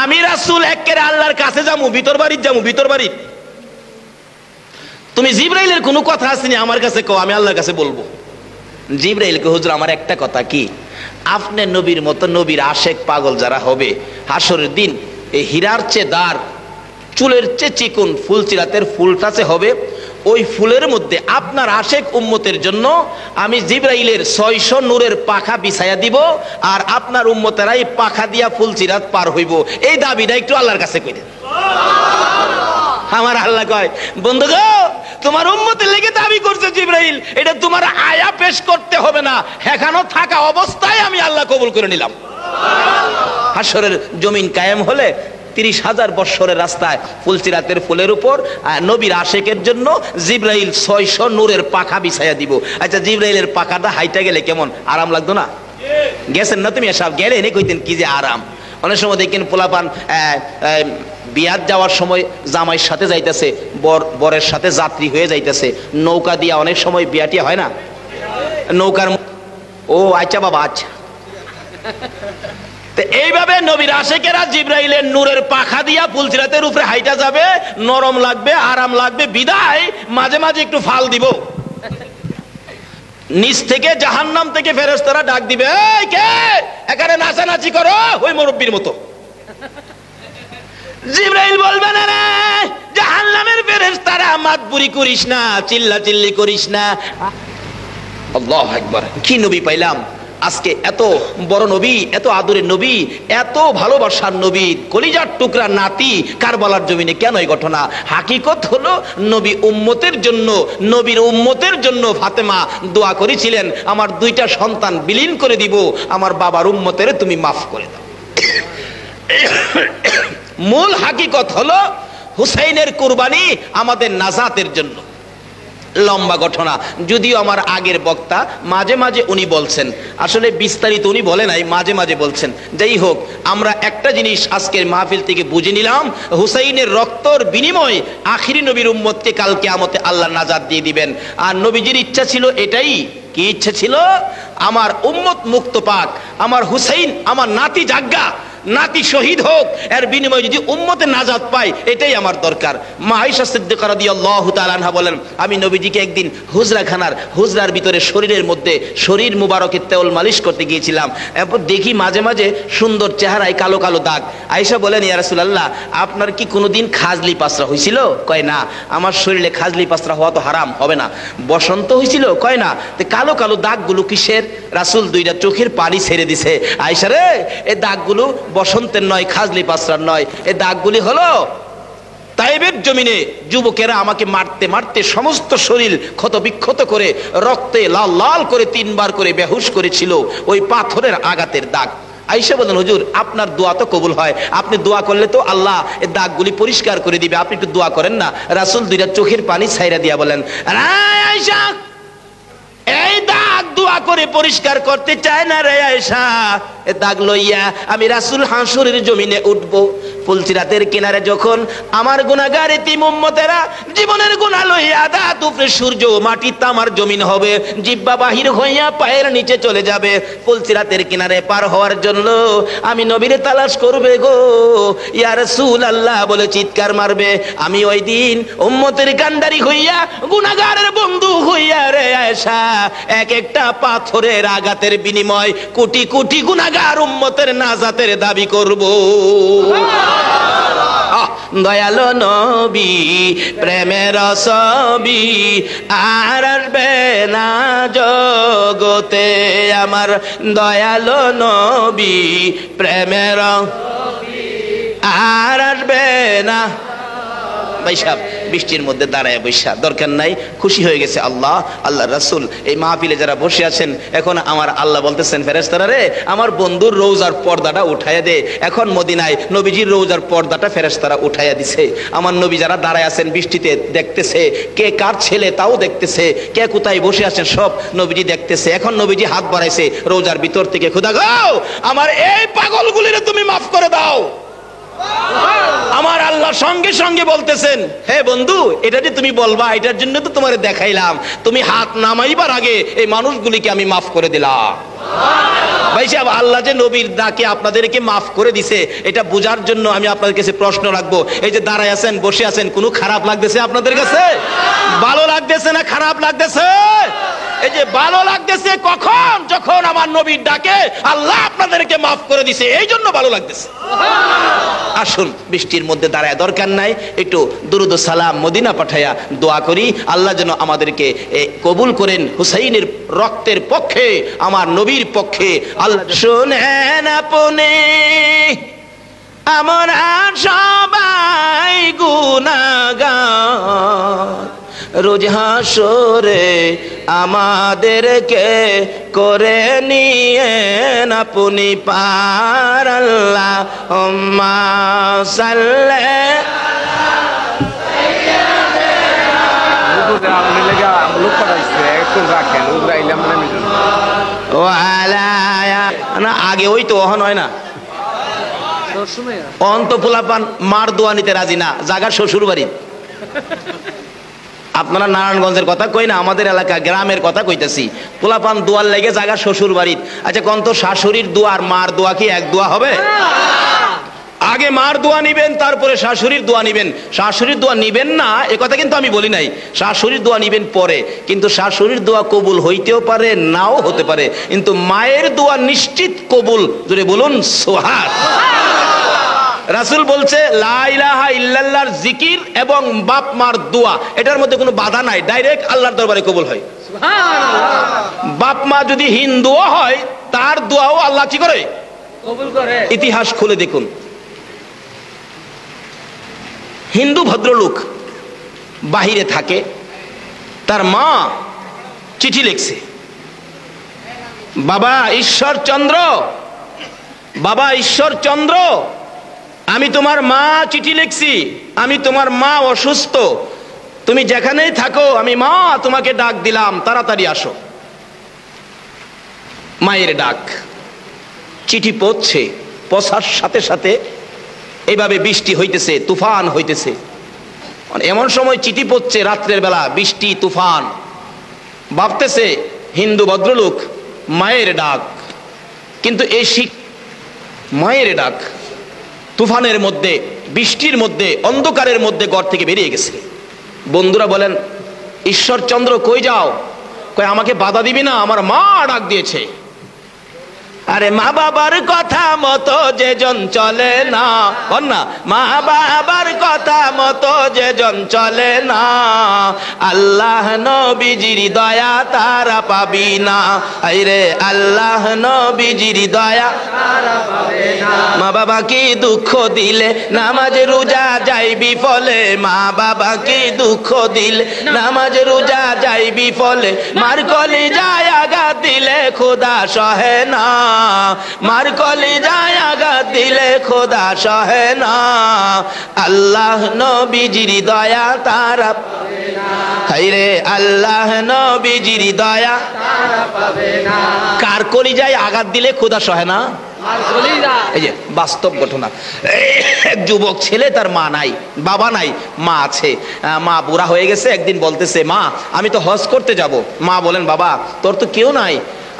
আমি রাসূল একেবারে আল্লাহর কাছে যামু, ভিতর বাড়ির যামু, ভিতর বাড়ির। তুমি জিবরাইলের কোনো কথা আসেনি আমার কাছে কও, আমি আল্লাহর কাছে বলবো। জিবরাইলকে, হুজুর আমার একটা কথা, কি? আপনি নবীর মতো নবীর আশেক পাগল যারা হবে হাসরের দিন, এই হীরার চেয়ে দার, চুলের চেয়ে চিকুন ফুলচিরাতের ফুলটাছে হবে, ওই ফুলের মধ্যে আপনার আশেক উম্মতের জন্য আমি জিবরাইলের 600 নূরের পাখা বিছাইয়া দিব, আর আপনার উম্মতেরাই পাখা দিয়া ফুলচিরাত পার হইব। এই দাবিটা একটু আল্লাহর কাছে কইলেন। আমার আল্লাহ কয়, বন্ধু গো তোমার উম্মতের লেগে দাবি করছে জিবরাইল, এটা তোমার আয়া পেশ করতে হবে না, এখানো থাকা অবস্থায় আমি আল্লাহ কবুল করে নিলাম। হাসরের জমিন কায়েম হলে 30,000 বৎসরের রাস্তায় ফুলচিরাতের ফুলের উপর নবীর আশেকের জন্য জিবরাইল 600 নূরের পাখা বিছাইয়া দিব। আচ্ছা জিবরাইলের পাখাটা হাইটা গেলে কেমন আরাম লাগতো না? গেছেন না তুমি? এসব গেলে এনে কইতেন কি যে আরাম। অনেক সময় দেখেন পোলাপান বিয়াত যাওয়ার সময় জামাইয়ের সাথে যাইতেছে, বরের সাথে যাত্রী হয়ে যাইতেছে, নৌকা দিয়া অনেক সময় বিয়াটিয়া হয় না, নৌকার। ও আচ্ছা বাবা, আচ্ছা। এইভাবে নবীর আশেকেরা জিবরাইলের নূরের পাখা দিয়া ফুলচিরাতের উপরে হাইটা যাবে, নরম লাগবে, আরাম লাগবে, বিদায় মাঝে মাঝে একটু ফাল দিব। নিচ থেকে জাহান্নাম থেকে ফেরেশতারা ডাক দিবে, এই কে এখানে নাচানাচি করো ওই মুরব্বির মতো। জিবরাইল বলবে, না রে জাহান্নামের ফেরেশতারা, মাতবুরি করিস না, চিল্লা চিল্লি করিস না। আল্লাহু আকবার। কি নবী পাইলাম, আজকে এত বড় নবী, এত আদরের নবী, এত ভালোবাসার নবী, কলিজার টুকরা নাতি কারবালার জমিনে কেন এই ঘটনা? হাকিকত হলো নবী উম্মতের জন্য, নবীর উম্মতের জন্য ফাতেমা দোয়া করেছিলেন, আমার 2টা সন্তান বিলীন করে দিব, আমার বাবার উম্মতের তুমি মাফ করে দাও। মূল হাকিকত হলো হুসাইনের কুরবানি আমাদের নাজাতের জন্য। লম্বা ঘটনা, যদিও আমার আগের বক্তা মাঝে মাঝে উনি বলছেন, আসলে বিস্তারিত উনি বলে নাই, মাঝে মাঝে বলছেন। যাই হোক, আমরা একটা জিনিস আজকের মাহফিল থেকে বুঝে নিলাম, হুসাইনের রক্তর বিনিময়ে আখিরি নবীর উম্মতকে কাল কিয়ামতে আল্লাহ নাজাত দিয়ে দিবেন। আর নবীজির ইচ্ছা ছিল এটাই। কি ইচ্ছা ছিল? আমার উম্মত মুক্ত পাক, আমার হুসাইন, আমার নাতি জাগ্গা, নাতি শহীদ হোক, এর বিনিময়ে যদি উম্মতে নাজাত পায়, এটাই আমার দরকার। মা আয়েশা সিদ্দিকা রাদিয়াল্লাহু তাআলা আনহা বলেন, আমি নবীজিকে একদিন হুজরার ভিতরে শরীরের মধ্যে শরীর মুবারকে তেল মালিশ করতে গিয়েছিলাম। এরপর দেখি মাঝে মাঝে সুন্দর চেহারায় কালো কালো দাগ। আয়েশা বলেন, ইয়া রাসূলুল্লাহ, আপনার কি কোনোদিন খাজলি পাসরা হয়েছিল? কয় না। আমার শরীরে খাজলি পাসরা হওয়া তো হারাম, হবে না। বসন্ত হয়েছিল? কয় না। তো কালো কালো দাগগুলো কিসের? রাসূল 2টা চোখের পানি ছেড়ে দিছে। আয়েশা রে, এই দাগগুলো বসন্তের নয়, খাজলি পাসরার নয়, এই দাগগুলি হলো তায়েবের জমিনে যুবকেরা আমাকে মারতে মারতে সমস্ত শরীর ক্ষত বিক্ষত করে রক্তে লাল লাল করে 3 বার করে বেহুশ করেছিল, ওই পাথরের আঘাতের দাগ। আয়েশা বলেন, হুজুর আপনার দোয়া তো কবুল হয়, আপনি দোয়া করলে তো আল্লাহ এই দাগগুলি পরিষ্কার করে দিবে, আপনি একটু দোয়া করেন না। রাসূল 2টা চোখের পানি ছাইরা দিয়া বলেন, আয়েশা, এই দাগ দোয়া করে পরিষ্কার করতে চায় না রে আয়েশা। এ দাগ লইয়া আমি রাসূল হাসরের জমিনে উঠবো। ফুলসিরাতের কিনারে যখন আমার গুনাহগার এতিম উম্মতেরা জীবনের গুনাহ লইয়া দাঁত উপরে সূর্য, মাটি তামার জমিন হবে, জিহ্বা বাহির হইয়া পায়ের নিচে চলে যাবে, ফুলসিরাতের কিনারে পার হওয়ার জন্য আমি নবীর তালাশ করবে গো, ইয়া রাসূলুল্লাহ বলে চিৎকার মারবে। আমি ওই দিন উম্মতের কান্ডারি হইয়া, গুনাহগারের বন্ধু হইয়া রে আয়েশা, এক একটা পাথরের আঘাতের বিনিময় কোটি কোটি গুনাহগার উম্মতের নাজাতের দাবি করব। দয়ালো নবী প্রেমের ছবি আর আসবে না জগতে, আমার দয়ালো নবী প্রেমের আর আসবে না। ভাই সাহেব, বৃষ্টির মধ্যে দাঁড়ায় বৈশা দরকার নাই, খুশি হয়ে গেছে আল্লাহ, আল্লাহ রাসূল। এই মাহফিলে যারা বসে আছেন, এখন আমার আল্লাহ বলতেছেন, ফেরেশতারা রে, আমার বন্ধুর রওজার পর্দাটা উঠাইয়া দে। এখন মদিনায় নবীজির রওজার পর্দাটা ফেরেশতারা উঠাইয়া দিছে। আমার নবী যারা দাঁড়ায় আছেন বৃষ্টিতে দেখতেছে, কে কার ছেলে তাও দেখতেছে, কে কোথায় বসে আছেন সব নবীজি দেখতেছে। এখন নবীজি হাত বাড়াইছে রওজার ভিতর থেকে, খোদা গো, আমার এই পাগলগুলির তুমি মাফ করে দাও। আমার আল্লাহ সঙ্গে সঙ্গে বলতেছেন, হে বন্ধু, এটা যে তুমি বলবা, এটার জন্য তো তোমারে দেখাইলাম, তুমি হাত নামাইবার আগে এই মানুষগুলিকে আমি মাফ করে দিলাম। ভাই সাহেব, আল্লাহ যে নবীর ডাকে আপনাদেরকে মাফ করে দিছে, এটা বোঝার জন্য আমি আপনাদের কাছে প্রশ্ন রাখবো। এই যে দাঁড়ায় আছেন, বসে আছেন, কোনো খারাপ লাগতেছে আপনাদের কাছে? ভালো লাগতেছে না খারাপ লাগতেছে? এই যে ভালো লাগতেছে কখন? যখন আমার নবীর ডাকে আল্লাহ আপনাদেরকে মাফ করে দিছে, এই জন্য ভালো লাগতেছে। আসুন, বৃষ্টির মধ্যে দাঁড়ায় দরকার নাই, একটু দুরুদ ও সালাম মদিনা পাঠায়া দোয়া করি, আল্লাহ যেন আমাদেরকে কবুল করেন হুসাইনের রক্তের পক্ষে, আমার নবীর পক্ষে। আল্লাহ শুনেন আপনি আমরা সবাই গুনাহগার, রোজ হাসরে আমাদেরকে করে নিয়েন আপনি পার। আল্লাহুম্মা সাল্লি আগে ওই তো অহন হয় না, অন্ত পোলাপান মার দোয়া নিতে রাজি না, জাগার শ্বশুর বাড়ি। আপনারা নারায়ণগঞ্জের কথা কই না, আমাদের এলাকা গ্রামের কথা কইতেছি। পোলাপান দোয়ার লেগে জায়গা শ্বশুর বাড়ির। আচ্ছা কোন তো শাশুড়ির দোয়া আর মার দোয়া কি এক দোয়া হবে? আগে মার দোয়া নিবেন, তারপরে শাশুড়ির দোয়া নিবেন। শাশুড়ির দোয়া নিবেন না এ কথা কিন্তু আমি বলি নাই, শাশুড়ির দোয়া নিবেন পরে। কিন্তু শাশুড়ির দোয়া কবুল হইতেও পারে, নাও হতে পারে, কিন্তু মায়ের দোয়া নিশ্চিত কবুল। জোরে বলুন সুবহানাল্লাহ। রাসূল বলছে লা ইলাহা ইল্লাল্লাহর জিকির এবং বাপ মার দোয়া, এটার মধ্যে কোনো বাধা নাই, ডাইরেক্ট আল্লাহর দরবারে কবুল হয়। বাপ মা যদি হিন্দুও হয় তার দোয়াও আল্লাহ কি করে? কবুল করে। ইতিহাস খুলে দেখুন, হিন্দু ভদ্রলোক বাহিরে থাকে, তার মা চিঠি লিখছে, বাবা ঈশ্বরচন্দ্র, বাবা ঈশ্বরচন্দ্র, আমি তোমার মা চিঠি লিখছি, আমি তোমার মা অসুস্থ, তুমি যেখানেই থাকো আমি মা তোমাকে ডাক দিলাম, তাড়াতাড়ি আসো। মায়ের ডাক, চিঠি পৌঁছছে, পৌঁছার সাথে সাথে এইভাবে বৃষ্টি হইতেছে, তুফান হইতেছে। এমন সময় চিঠি পড়ছে রাত্রের বেলা, বৃষ্টি তুফান, ভাবতেছে হিন্দু ভদ্রলোক মায়ের ডাক, কিন্তু এই মায়ের ডাক তুফানের মধ্যে, বৃষ্টির মধ্যে, অন্ধকারের মধ্যে ঘর থেকে বেরিয়ে গেছে। বন্ধুরা বলেন, ঈশ্বরচন্দ্র কই যাও? কয় আমাকে বাধা দিবি না, আমার মা ডাক দিয়েছে। আরে মা বাবার কথা মতো যেজন চলে না, বল না, মা বাবার কথা মতো যেজন চলে না, আল্লাহ নবীজির দয়া তারা পাবি না। আইরে আল্লাহ নবীজির দয়া তারা পাবে না। মা বাবা কি দুঃখ দিলে নামাজ রোজা যাইবি ফলে, মা বাবা কি দুঃখ দিলে নামাজ রোজা যাইবি ফলে, মার কলিজায় আঘাত দিলে খোদা সহে না, মার কলিজায় আঘাত দিলে খোদা সহে না, আল্লাহ নবীজির দয়া তারা পাবে না। হায়রে আল্লাহ নবীজির দয়া তারা পাবে না। কার কলিজায় আঘাত দিলে খোদা সহে না? এই যে বাস্তব ঘটনা। এক যুবক ছেলে, তার মা নাই, বাবা নাই, মা আছে। মা বুড়া হয়ে গেছে, একদিন বলতেছে, মা আমি তো হজ করতে যাব। মা বলেন, বাবা তোর তো কেউ নাই,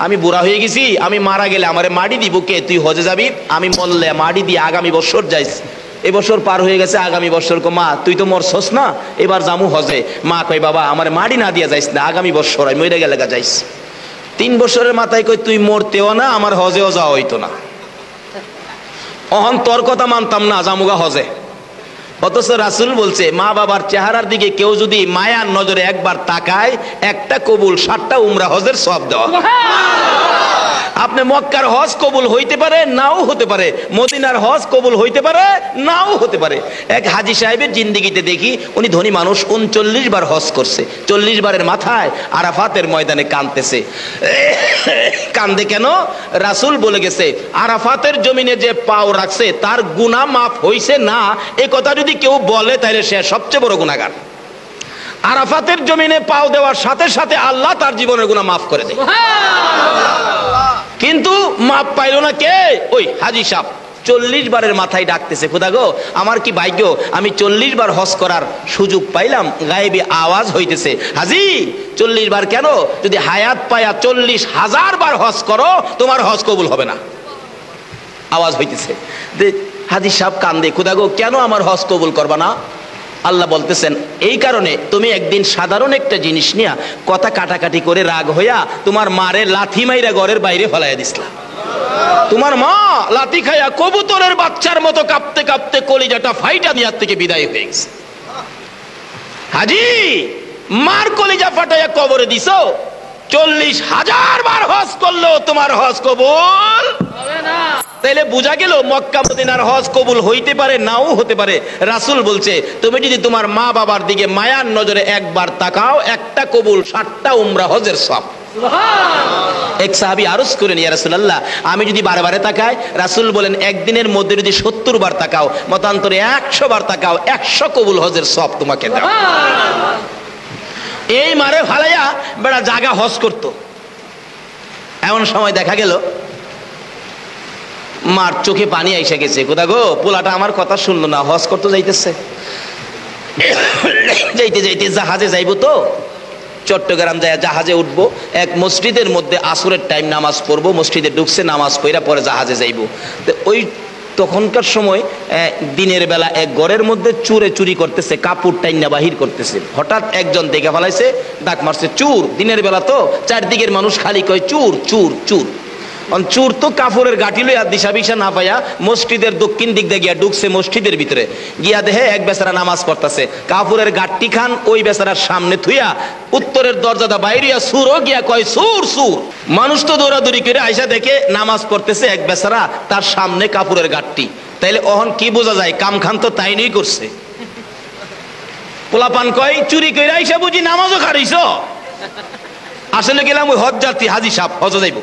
আমি বুড়া হয়ে গেছি, আমি মারা গেলে আমারে মাটি দিব কে? তুই হজে যাবি, আমি মরলে মাটি দিয়ে আগামী বছর যাইস। এবছর পার হয়ে গেছে, আগামী বছর কো মা তুই তো মরছস না, এবার জামু হজে। মা কই, বাবা আমার মাটি না দিয়া যাইস না, আগামী বছর আমি মরে গেলে যাইস। 3 বছরের মাথায় কই, তুই মরতেও না, আমার হজেও যাওয়া হইতো না। অহন তোর কথা মানতাম না, জামুগা হজে। অথচ রাসূল বলছে, মা বাবার চেহারার দিকে কেউ যদি মায়ার নজরে একবার তাকায়, একটা কবুল 7টা উমরা হজের সওয়াব দেওয়া। আপনি মক্কার হজ কবুল হইতে পারে, নাও হতে পারে, মদিনার হজ কবুল হইতে পারে, নাও হতে পারে। এক হাজী সাহেবের জিন্দেগিতে দেখি, উনি ধনী মানুষ, 39 বার হজ করছে। 40 বারের মাথায় আরাফাতের ময়দানে কাঁদতেছে। কান্দে কেন? রাসূল বলে গেছে, আরাফাতের জমিনে যে পাও রাখছে তার গুনাহ মাফ হইছে না, এ কথা যদি কেউ বলে তাহলে সে সবচেয়ে বড় গুনাহগার। আরাফাতের জমিনে পাও দেওয়ার সাথে সাথে আল্লাহ তার জীবনের গুনাহ মাফ করে দেয়। কিন্তু মাপ পাইল না কে? ওই হাজী সাহেব 40 বারের মাথায় ডাকতেছে, খোদা গো আমার কি ভাগ্য, আমি 40 বার হজ করার সুযোগ পাইলাম। গায়েবী আওয়াজ হইতেছে, হাজী 40 বার কেন, যদি হায়াত পায়া 40,000 বার হজ করো তোমার হজ কবুল হবে না। আওয়াজ হইতেছে। হাজী সাহেব কান্দে, খোদা গো কেন আমার হজ কবুল করবা না? আল্লাহ বলতেছেন, এই কারণে তুমি একদিন সাধারণ একটা জিনিস নিয়ে কথা কাটাকাটি করে রাগ হইয়া তোমার মারে লাথি মাইরা ঘরের বাইরে ফলাইয়া দিছিলা। তোমার মা লাথি খাইয়া কবুতরের বাচ্চার মতো কাঁপতে কাঁপতে কলিজাটা ফাইটা দিয়ার থেকে বিদায় হয়ে গেছে। হাজী মার কলিজা ফাটাইয়া কবরে দিছো, 40,000 বার হজ করলেও তোমার হজ কবুল হবে না। তাইলে বোঝা গেল মক্কা মদিনার হজ কবুল হইতে পারে, নাও হতে পারে। রাসূল বলছে, তুমি যদি তোমার মা বাবার দিকে মায়ার নজরে একবার তাকাও, একটা কবুল 7টা উমরা হজের সওয়াব। এক সাহাবী আরজ করেন, ইয়া রাসূলুল্লাহ আমি যদি বারে বারে তাকাই, রাসূল বলেন একদিনের মধ্যে যদি 70 বার তাকাও, মতান্তরে 100 বার তাকাও, 100 কবুল হজের সওয়াব তোমাকে দাও। এই মারে ফালাইয়া বেড়া জাগা হজ করত। এমন সময় দেখা গেল মার চোখে পানি আইসা গেছে, খোদা গো পোলাটা আমার কথা শুনলো না, হজ করতে যাইতেছে। যাইতে যাইতে জাহাজে যাইবো, তো চট্টগ্রাম যায় জাহাজে উঠবো, এক মসজিদের মধ্যে আসরের টাইম নামাজ পড়বো, মসজিদে ঢুকছে, নামাজ পড়া পরে জাহাজে যাইবো। তো ওই তখনকার সময় দিনের বেলা এক ঘরের মধ্যে চুরে চুরি করতেছে, কাপড় টাইনা বাহির করতেছে। হঠাৎ একজন দেখে ফেলাইছে, ডাক মারছে চুর। দিনের বেলা তো চারদিকের মানুষ খালি কয় চুর চুর চুর। চুর তো কাপড়ের গাঁটি লইয়া দিশা বিশা না পাইয়া মসজিদের দক্ষিণ দিক দিয়ে গিয়া ঢুকছে মসজিদের ভিতরে, গিয়া দেহে এক বেচারা নামাজ পড়তেছে, কাপড়ের গাঁটটি খান ওই বেচারার সামনে থুইয়া উত্তরের দরজাটা বাইরিয়া সুরও গিয়া কয় সুর সুর। মানুষ তো দৌড়াদৌড়ি করে আইসা দেখে নামাজ পড়তেছে এক বেচারা, তার সামনে কাপড়ের গাঁটটি। তাইলে অহন কি বোঝা যায়? কাম খান তো তাই নিয়ে করছে। পোলাপান কয় চুরি করে আইসা বুঝি নামাজও খারিছ? আসলে গেলাম ওই হজ যাত্রী হাজি সাহেব, হজ যাইব,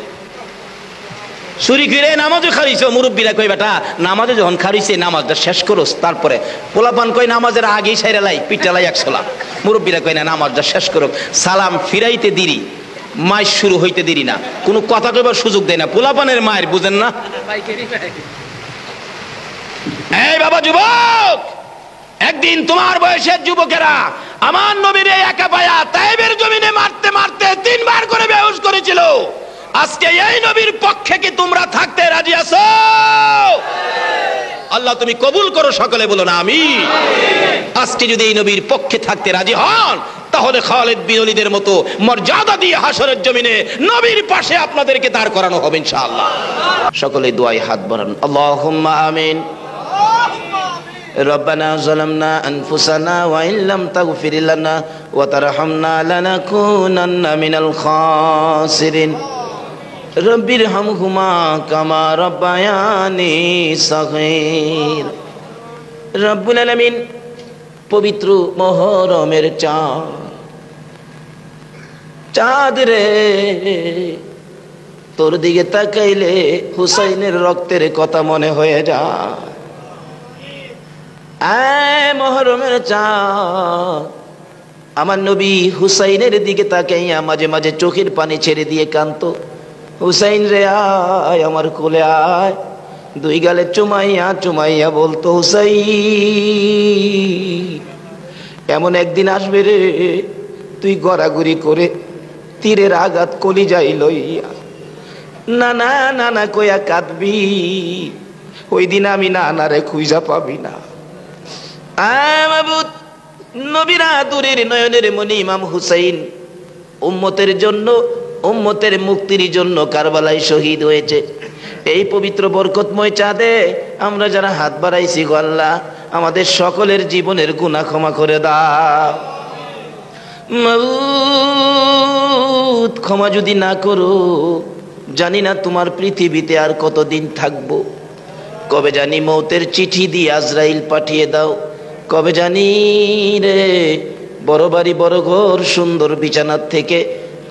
চুরি করে নামাজও খারিছ। মুরব্বীরা কই বেটা নামাজে যখন খারিছে নামাজটা শেষ করোস তারপরে। পোলাপান কই নামাজের আগেই সাইরা লাই পিটালাই একশোলা। মুরব্বীরা কই না নামাজটা শেষ করুক, সালাম ফিরাইতে দেরি, মায়ের শুরু হইতে দেরি না, কোনো কথা কইবার সুযোগ দেয় না। পোলাপানের মায়ের বুঝেন না? এই বাবা যুবক, একদিন তোমার বয়সের যুবকেরা আমার নবীর একা পায়া তাইবের জমিনে মারতে মারতে 3 বার করে বেহুশ করেছিল। আজকে এই নবীর পক্ষে কি তোমরা থাকতে রাজি আছো? আল্লাহ তুমি কবুল করো, সকলে বলো না আমিন। আজকে যদি এই নবীর পক্ষে থাকতে রাজি হন তাহলে খালিদ বিন ওলীদের মতো মর্যাদা দিয়ে হাসরের জমিনে নবীর পাশে আপনাদেরকে দাঁড় করানো হবে ইনশাআল্লাহ। সকলে দোয়ায় হাত বাড়ান, আল্লাহুম্মা আমিন। ربنا ظلمنا أنفسنا وإن لم تغفر لنا وترحمنا لنكونن من الخاسرين رب ارحمهما كما ربياني صغيرا। রব্বুল আলামিন পবিত্র মুহররমের চাঁদ রে, তোর দিকে তাকাইলে হুসাইনের রক্তের কথা মনে হয়ে যায়। মুহররমের চাঁদ আমার নবী হুসাইনের দিকে তাকাইয়া মাঝে মাঝে চোখের পানি ছেড়ে দিয়ে কাঁদতো, হুসাইন রে আয় আমার কোলে আয়। 2 গালে চুমাইয়া চুমাইয়া বলতো হুসাইন এমন একদিন আসবে রে তুই গড়াগড়ি করে তীরের আঘাত কলিজায় লইয়া নানা নানা কইয়া কাঁদবি, ওই দিন আমি নানা রে খুঁজা পাবি না। মাবুদ নবীরা দূরের নয়নের মনি ইমাম হুসাইন উম্মতের জন্য, উম্মতের মুক্তির জন্য কারবালায় শহীদ হয়েছে। এই পবিত্র বরকতময় চাঁদে আমরা যারা হাত বাড়াইছি গো আল্লাহ আমাদের সকলের জীবনের গুনাহ ক্ষমা করে দাও। মাবুদ ক্ষমা যদি না করো জানি না তোমার পৃথিবীতে আর কতদিন থাকবো। কবে জানি মৌতের চিঠি দিয়ে আজরাইল পাঠিয়ে দাও, কবে জানি রে বড় বাড়ি বড় ঘর সুন্দর বিছানার থেকে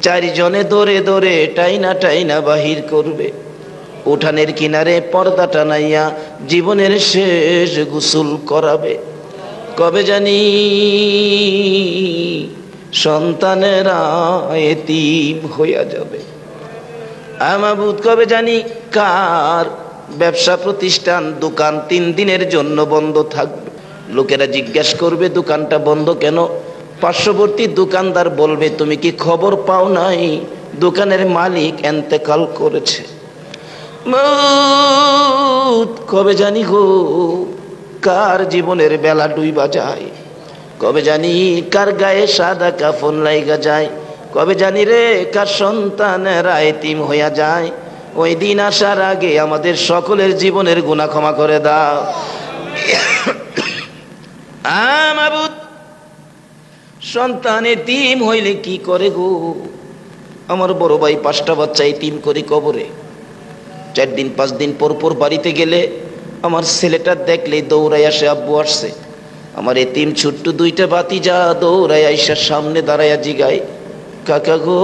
4 জনে দৌড়ে দৌড়ে টাইনা টাইনা বাহির করবে, উঠানের কিনারে পর্দা টানাইয়া জীবনের শেষ গোসল করাবে। কবে জানি সন্তানেরা এতিম হইয়া যাবে। মাবুদ কবে জানি কার ব্যবসা প্রতিষ্ঠান দোকান 3 দিনের জন্য বন্ধ থাকবে। লোকেরা জিজ্ঞাসা করবে দোকানটা বন্ধ কেন? পার্শ্ববর্তী দোকানদার বলবে তুমি কি খবর পাও নাই দোকানের মালিক ইন্তেকাল করেছে। মউত কবে জানি গো কার জীবনের বেলা ডুইবা যায়, কবে জানি কার গায়ে সাদা কাফন লাইগা যায়, কবে জানি রে কার সন্তানেরা এতিম হইয়া যায়। ওই দিন আসার আগে আমাদের সকলের জীবনের গুনাহ ক্ষমা করে দাও। মাবুদ সন্তান এতিম হইলে কি করে গো? আমার বড় ভাই 5টা বাচ্চা এতিম করে কবরে। 4 দিন 5 দিন পর পর বাড়িতে গেলে আমার ছেলেটা দেখলেই দৌড়াই আসে আব্বু আসছে। আমার এতিম ছোট্ট 2টা ভাতিজা দৌড়াই আইসা সামনে দাঁড়াইয়া জিগায় কাকা গো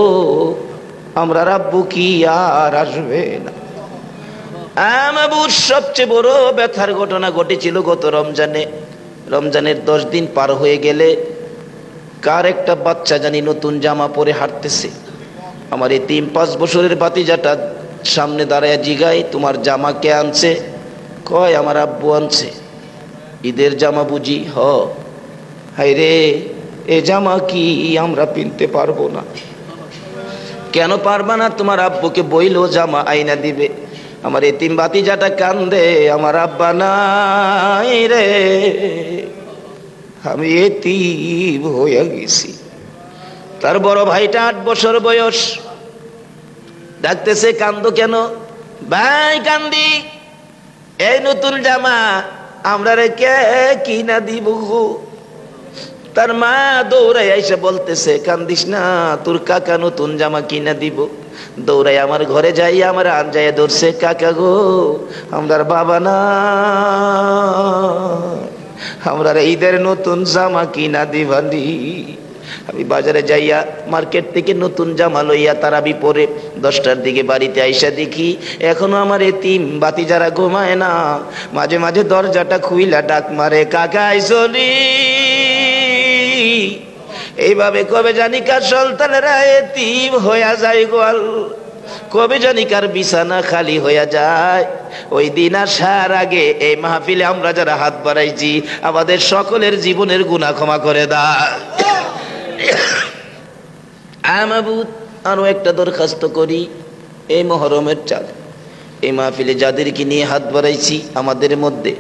আমরা আব্বু কি আর আসবে না? মাবুদ সবচেয়ে বড় ব্যথার ঘটনা ঘটেছিল গত রমজানে। রমজানের 10 দিন পার হয়ে গেলে কার একটা বাচ্চা জানি নতুন জামা পরে হাঁটতেছে। আমার এই 3-5 বছরের ভাতিজাটা সামনে দাঁড়ায় জিগায় তোমার জামা কে আনছে? কয় আমার আব্বু আনছে। ঈদের জামা বুঝি? হ। হায় রে এ জামা কি আমরা পিনতে পারবো না? কেন পারবা না? তোমার আব্বুকে বইলো জামা আইনা দিবে। আমার এতিম ভাতিজাটা কান্দে আমার আব্বা নাই রে, আমি এতিম হয়ে গেছি। তার বড় ভাইটা 8 বছর বয়স, ডাকতেছে কান্দো কেন? ভাই কান্দি, এই নতুন জামা আমরা রে কে কিনা দিব গো। তার মা দৌড়াই এসে বলতেছে, কান্দিস না, তোর কাকা নতুন জামা কিনা দিব। দৌড়াই আমার ঘরে যাই, আমার আনজায় ধরছে, কাকা গো আমরার বাবা না, আমরা ঈদের নতুন জামা কিনা দিবানি। আমি বাজারে যাইয়া মার্কেট থেকে নতুন জামা লইয়া তারাবি পরে 10টার দিকে বাড়িতে আইসা দেখি এখনো আমার এতিম বাতি যারা ঘুমায় না, মাঝে মাঝে দরজাটা খুইলা ডাক মারে, কাকা আইসনি। এইভাবে কবে জানি কার সন্তানেরা এতিম হইয়া যায় গো আল্লাহ, কবে জানি কার বিছানা খালি হইয়া যায়। ওই দিন আসার আগে এই মাহফিলে আমরা যারা হাত বাড়াইছি আমাদের সকলের জীবনের গুনাহ ক্ষমা করে দাও। আমাবুদ আরো একটা দরখাস্ত করি, এই মুহররমের চাঁদ এই মাহফিলে যাদেরকে নিয়ে হাত বাড়াইছি আমাদের মধ্যে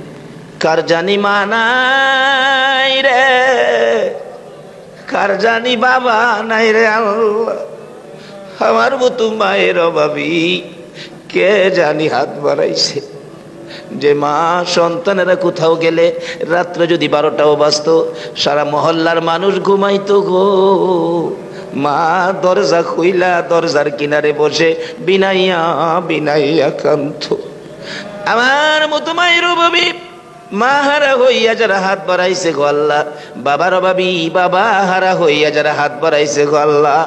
কার জানি মা নাই রে, কার জানি বাবা নাই রে আল্লাহ, আমার মতো মায়ের অভাবী কে জানি হাত বাড়াইছে। যে মা সন্তানেরা কোথাও গেলে রাত্রে যদি 12টাও বাজতো সারা মহল্লার মানুষ ঘুমাইতো গো, মা দরজা খুইলা দরজার কিনারে বসে বিনাইয়া বিনাইয়া কান্ত। আমার মতো মায়ের অভাবী মা হারা হইয়া যারা হাত বাড়াইছে গো আল্লাহ, বাবার অভাবী বাবা হারা হইয়া যারা হাত বাড়াইছে গো আল্লাহ,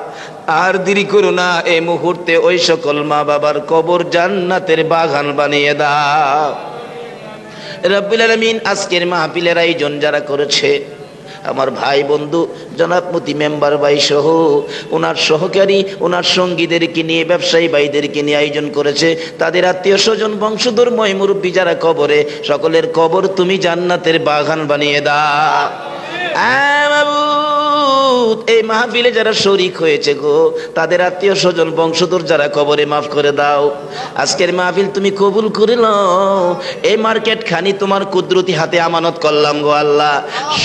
আর দেরি করো না, এই মুহূর্তে ওই সকল মা বাবার কবর জান্নাতের বাগান বানিয়ে দাও রব্বুল আলামিন। আজকের মাহফিলের আয়োজন যারা করেছে আমার ভাই বন্ধু জনাব মতি মেম্বার ভাই সহ ওনার সহকারী ওনার সঙ্গীদেরকে নিয়ে ব্যবসায়ী ভাইদেরকে নিয়ে আয়োজন করেছে, তাদের আত্মীয় স্বজন বংশধর ময় মুরব্বী যারা কবরে, সকলের কবর তুমি জান্নাতের বাগান বানিয়ে দাও। এই মাহফিলে যারা শরীক হয়েছে গো তাদের আত্মীয় স্বজন বংশধর যারা কবরে মাফ করে দাও। আজকের মাহফিল তুমি কবুল করে নাও, এই মার্কেট খানি তোমার কুদরতি হাতে আমানত করলাম গো আল্লাহ।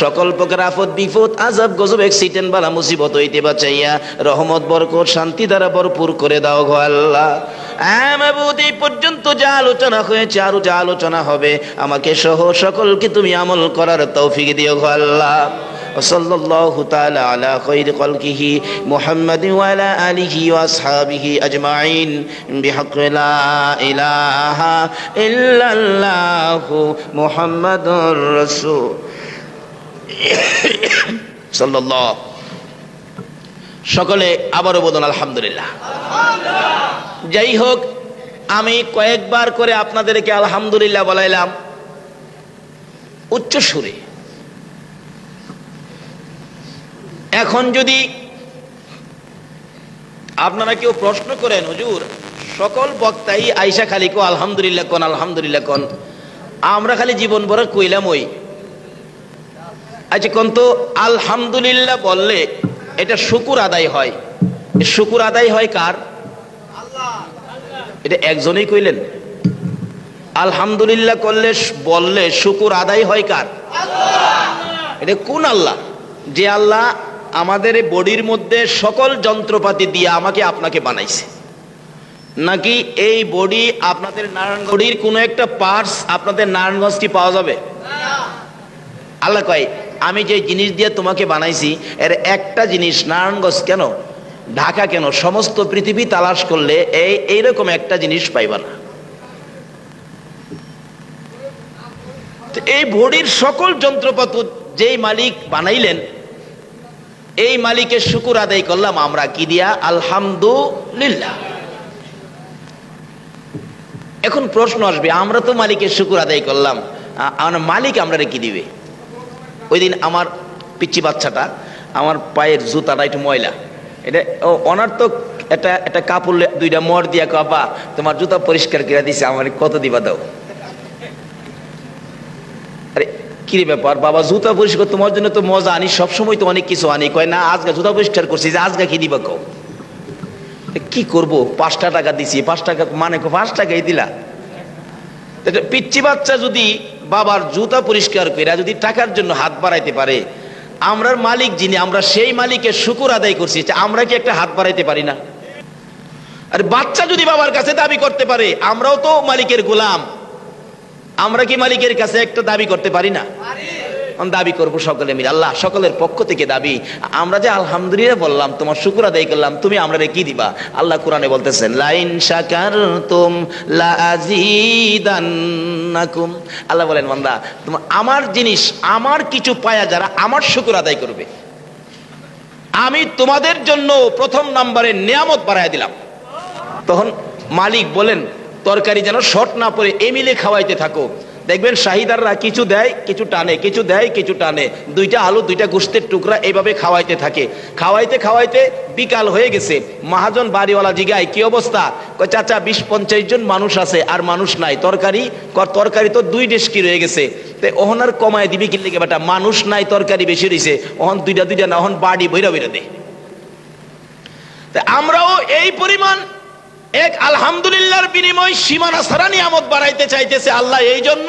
সকল প্রকার আফত বিপদ আযাব গজব অ্যাক্সিডেন্ট বালা মুসিবত হইতে বাঁচাইয়া রহমত বরকত শান্তি দ্বারা ভরপুর করে দাও গো আল্লাহ। এই পর্যন্ত যা আলোচনা হয়েছে আরো যা আলোচনা হবে আমাকে সহ সকলকে তুমি আমল করার তৌফিক দিও গো আল্লাহ। وصلى الله تعالى على خير خلقه محمد وعلى آله وأصحابه أجمعين بحق لا إله إلا الله محمد رسول صلى الله। সকলে আবারও বলুন আলহামদুলিল্লাহ। যাই হোক, আমি কয়েকবার করে আপনাদেরকে আলহামদুলিল্লাহ বলাইলাম উচ্চ সুরে। এখন যদি আপনারা কেউ প্রশ্ন করেন, হুজুর সকল বক্তাই আইসা খালি কো আলহামদুলিল্লাহ কোন আলহামদুলিল্লাহ কোন, আমরা খালি জীবন ভরে কইলাম ওই। আচ্ছা কোন তো আলহামদুলিল্লাহ বললে এটা শুকুর আদায় হয়, শুকুর আদায় হয় কার? এটা একজনেই কইলেন। আলহামদুলিল্লাহ করলে বললে শুকুর আদায় হয় কার? এটা কোন আল্লাহ? যে আল্লাহ আমাদের বডির মধ্যে সকল যন্ত্রপাতি দিয়ে আমাকে আপনাকে বানাইছে। নাকি এই বডি আপনাদের নারায়ণগঞ্জের কোনো একটা পার্টস আপনাদের নারায়ণগঞ্জ কি পাওয়া যাবে? আল্লাহ কয় আমি যে জিনিস দিয়ে তোমাকে বানাইছি এর একটা জিনিস নারায়ণগঞ্জ কেন, ঢাকা কেন, সমস্ত পৃথিবী তালাশ করলে এইরকম একটা জিনিস পাইবা না। এই বডির সকল যন্ত্রপাতি যেই মালিক বানাইলেন এই মালিকের শুকুর আদায় করলাম আমরা কি দিয়া? আলহামদুলিল্লাহ। এখন প্রশ্ন আসবে, আমরা তো মালিকের শুকুর আদায় করলাম, মালিক আমরা কি দিবে? ওই দিন আমার পিচ্চি বাচ্চাটা আমার পায়ের জুতাটা একটু ময়লা, এটা ওনার তো একটা কাপড় দুইটা মর দিয়া কাপা তোমার জুতা পরিষ্কার করে দিছে, আমার কত দিবা দাও? আরে কি ব্যাপার বাবা, জুতা পরিষ্কার তোমার জন্য তো মজা আনি, সবসময় তো অনেক কিছু আনি। কয় না আজকে জুতা পরিষ্কার করছি, যে আজকে কি দিবা কও? কি করবো, 5 টাকা দিছি, 5 টাকা মানে 5 টাকাই দিলা। পিচ্চি বাচ্চা যদি বাবার জুতা পরিষ্কার করে যদি টাকার জন্য হাত বাড়াইতে পারে, আমরার মালিক যিনি আমরা সেই মালিকের শুকুর আদায় করছি, আমরা কি একটা হাত বাড়াইতে পারি না? আর বাচ্চা যদি বাবার কাছে দাবি করতে পারে, আমরাও তো মালিকের গোলাম, আমরা কি মালিকের কাছে একটা দাবি করতে পারি না? দাবি করবো সকলে মিলে, আল্লাহ সকলের পক্ষ থেকে দাবি। আমরা যে আলহামদুলিল্লাহ বললাম, তোমার শুকর আদায় করলাম, তুমি আমরা কি দিবা? আল্লাহ কোরআনে বলতেছেন, লাইন শাকারতুম লাযীদান্নাকুম। আল্লাহ বলেন, বান্দা তোমার আমার জিনিস, আমার কিছু পায়া যারা আমার শুকর আদায় করবে, আমি তোমাদের জন্য প্রথম নম্বরে নিয়ামত বাড়ায় দিলাম। তখন মালিক বলেন, তরকারি যেন শর্ট না পড়ে এমিলে খাওয়াইতে থাকো। দেখবেন শাহিদাররা কিছু দেয় কিছু টানে, কিছু দেয় কিছু টানে, দুইটা আলু দুইটা গোশতের টুকরা এইভাবে খাওয়াইতে থাকে। খাওয়াইতে খাওয়াইতে বিকাল হয়ে গেছে, মহাজন বাড়িওয়ালা জিগায় কি অবস্থা? কয় চাচা 20-50 জন মানুষ আছে আর মানুষ নাই, তরকারি তো 2 ডেস্কি রয়ে গেছে, তাই ওহনার কমায় দিবি কি লিগে বেটা, মানুষ নাই তরকারি বেশি রয়েছে, ওহন দুইটা না, ওহন বাড়ি বইরা বইরা দে। আমরাও এই পরিমাণ এক আলহামদুলিল্লাহর বিনিময় সীমানা ছাড়া নিয়ামত বাড়াইতে চাইতেছে আল্লাহ। এই জন্য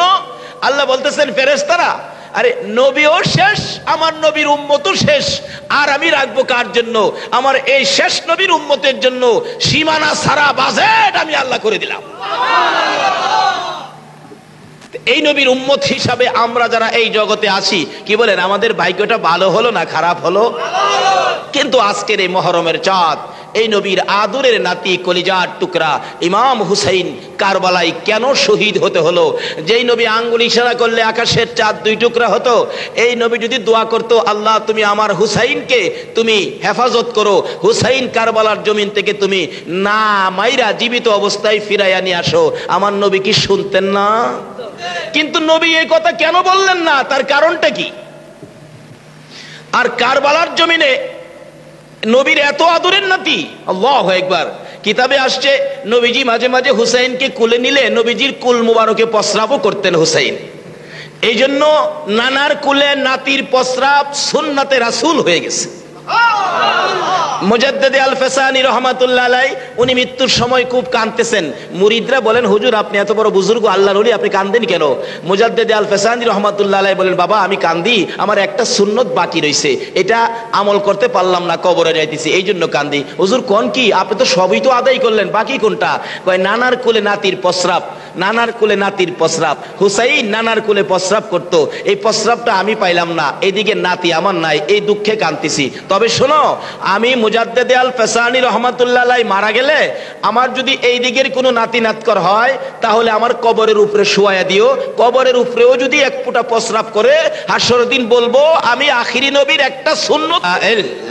আল্লাহ বলতেছেন, ফেরেশতারা, আরে নবীও শেষ, আমার নবীর উম্মতও শেষ, আর আমি রাখবো কার জন্য? আমার এই শেষ নবীর উম্মতের জন্য সীমানা ছাড়া বাজেট আমি আল্লাহ করে দিলাম। এই নবীর উম্মত হিসাবে আমরা যারা এই জগতে আছি, কি বলেন, আমাদের ভাগ্যটা ভালো হলো না খারাপ হলো? কিন্তু আজকের এই মহরমের চাঁদ, এই নবীর আদরের নাতি কলিজার টুকরা ইমাম হুসাইন কারবালায় কেন শহীদ হতে হলো? যেই নবী আঙ্গুল ইশারা করলে আকাশের চাঁদ 2 টুকরা হতো, এই নবী যদি দোয়া করতো, আল্লাহ তুমি আমার হুসাইনকে তুমি হেফাজত করো, হুসাইন কারবালার জমিন থেকে তুমি না মাইরা জীবিত অবস্থায় ফিরাইয়া নিয়ে আসো, আমার নবী কি শুনতেন না? কিন্তু নবী এই কথা কেন বললেন না? তার কারণটা কি? আর কারবালার জমিনে নবীর এত আদরের নাতি, আল্লাহু আকবার, কিতাবে আসছে নবীজি মাঝে মাঝে হুসাইনকে কুলে নিলে নবীজির কুল মুবারকে প্রস্রাবও করতেন হুসাইন। এই জন্য নানার কুলে নাতির প্রস্রাব সুন্নাতে রাসূল হয়ে গেছে। মুজাদ্দিদ আল ফেসানি রহমাতুল্লাহ আলাইহি উনি মৃত্যুর সময় খুব কাঁদতেছেন। মুরিদরা বলেন, হুজুর আপনি এত বড় বুজুর্গ আল্লাহর ওলি, আপনি কাঁদেন কেন? মুজাদ্দিদ আল ফেসানি রহমাতুল্লাহ আলাইহি বলেন, বাবা আমি কান্দি, আমার একটা সুন্নত বাকি রইছে, এটা আমল করতে পারলাম না, কবরে যাইতেছি, এই জন্য কান্দি। হুজুর কোন কি? আপনি তো সবই তো আদায় করলেন, বাকি কোনটা? কয় নানার কোলে নাতির প্রস্রাব, নানার কোলে নাতির প্রস্রাব। হুসাইন নানার কোলে প্রস্রাব করতো, এই প্রস্রাবটা আমি পাইলাম না, এদিকে নাতি আমার নাই, এই দুঃখে কাঁদতেছি। তবে শোনো, আমি মুজাদ্দিদ আল ফেসানি রহমাতুল্লাহ আলাইহি মারা গেলে আমার যদি এই দিকের কোনো নাতি নাতকর হয়, তাহলে আমার কবরের উপরে শুয়ায়া দিও, কবরের উপরেও যদি এক ফোঁটা প্রস্রাব করে হাসরের দিন বলবো আমি আখিরি নবীর একটা সুন্নাত,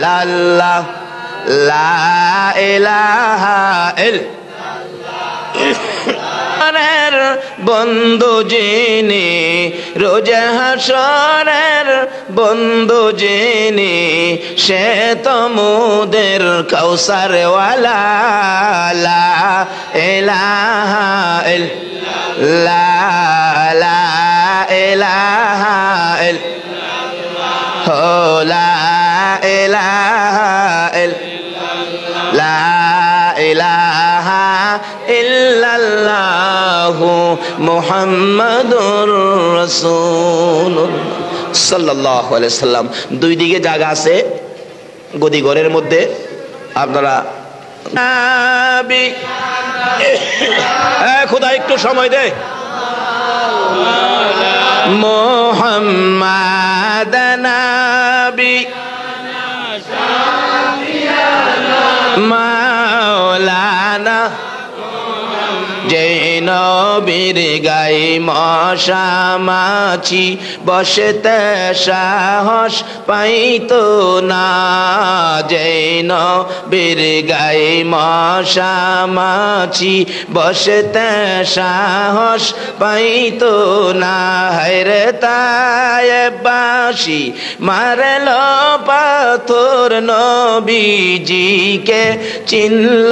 লা ইলাহা ইল্লাল্লাহ বন্ধু জেনে, রোজা হাসরের বন্ধু জেনে, সে তমুদের কাউসার ওয়ালা, লা ইলাহা ইল্লাল্লাহ, লা ইলাহা ইল্লাল্লাহ, লা ইলাহা ইল্লাল্লাহ, লা ইলাহা ইল্লাল্লাহু মুহাম্মাদুর রাসূলুল্লাহ সাল্লাল্লাহু আলাইহি সাল্লাম। 2 দিকে জায়গা আছে গদি ঘরের মধ্যে, আপনারা খোদা একটু সময় দে। মুহাম্মাদ নবী মাওলানা, যে নবীর গায়ে মশা মাছি বসতে সাহস পাইতো না, যে নবীর গায়ে মশা মাছি বসতে সাহস পাইতো না, হায়রে তায়েবাসী মারল পাথর নবীজিকে চিনল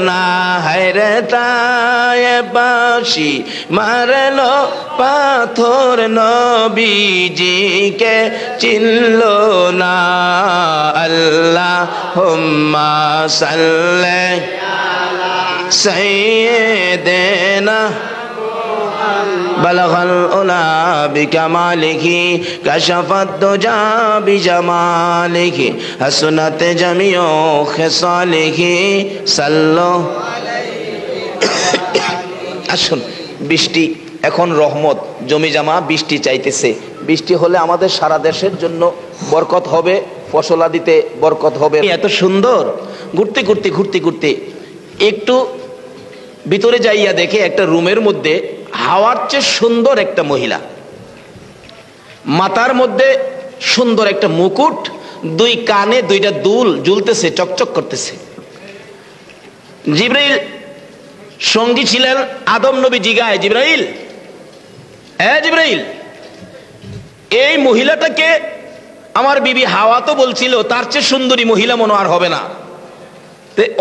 না, হায়রে তায়েবাসী মারল পাথর নবীজিকে চিনল না। আল্লাহুম্মা সাল্লি সাইয়্যিদিনা বালাগাল উলা বিকামালিহি কাশাফাত দুজা বিজামালিহি হাসনাত জামিউ খিসালিহি সাল্লাল্লাহু আসুন, বৃষ্টি এখন রহমত, জমি জামা বৃষ্টি চাইতেছে। বৃষ্টি হলে আমাদের সারা দেশের জন্য বরকত হবে, ফসলাদিতে বরকত হবে। এত সুন্দর ঘুরতে ঘুরতে ঘুরতে ঘুরতে একটু ভিতরে যাইয়া দেখে একটা রুমের মধ্যে হাওয়ার চেয়ে সুন্দর একটা মহিলা, মাথার মধ্যে সুন্দর একটা মুকুট, দুই কানে দুইটা দুল ঝুলতেছে, চকচক করতেছে। জিবরাইল সঙ্গী ছিলেন, আদম নবী জিগায়, জিবরাইল, জিবরাইল, এই মহিলাটাকে আমার বিবি হাওয়া তো বলছিল তার চেয়ে সুন্দরী মহিলা মনে আর হবে না।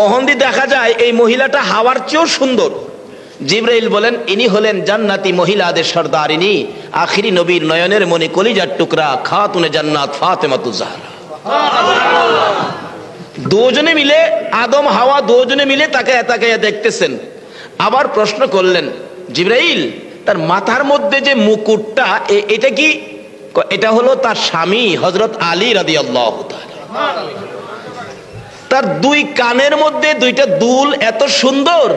অহন্দি দেখা যায় এই মহিলাটা হাওয়ার চেয়েও সুন্দর। জিবরাইল বলেন, ইনি হলেন জান্নাতি মহিলাদের সর্দারিনী, আখিরি নবীর নয়নের মনি, কলিজার টুকরা, খাতুনে জান্নাত ফাতেমাতুজ জাহরা। দুজনে মিলে, আদম হাওয়া দুজনে মিলে তাকায়া তাকায়া দেখতেছেন। আবার প্রশ্ন করলেন, জিবরাইল, তার মাথার মধ্যে যে মুকুটটা, এটা কি? এটা হলো তার স্বামী হযরত আলী রাদিয়াল্লাহু তাআলা। তার দুই কানের মধ্যে দুইটা দুল এত সুন্দর,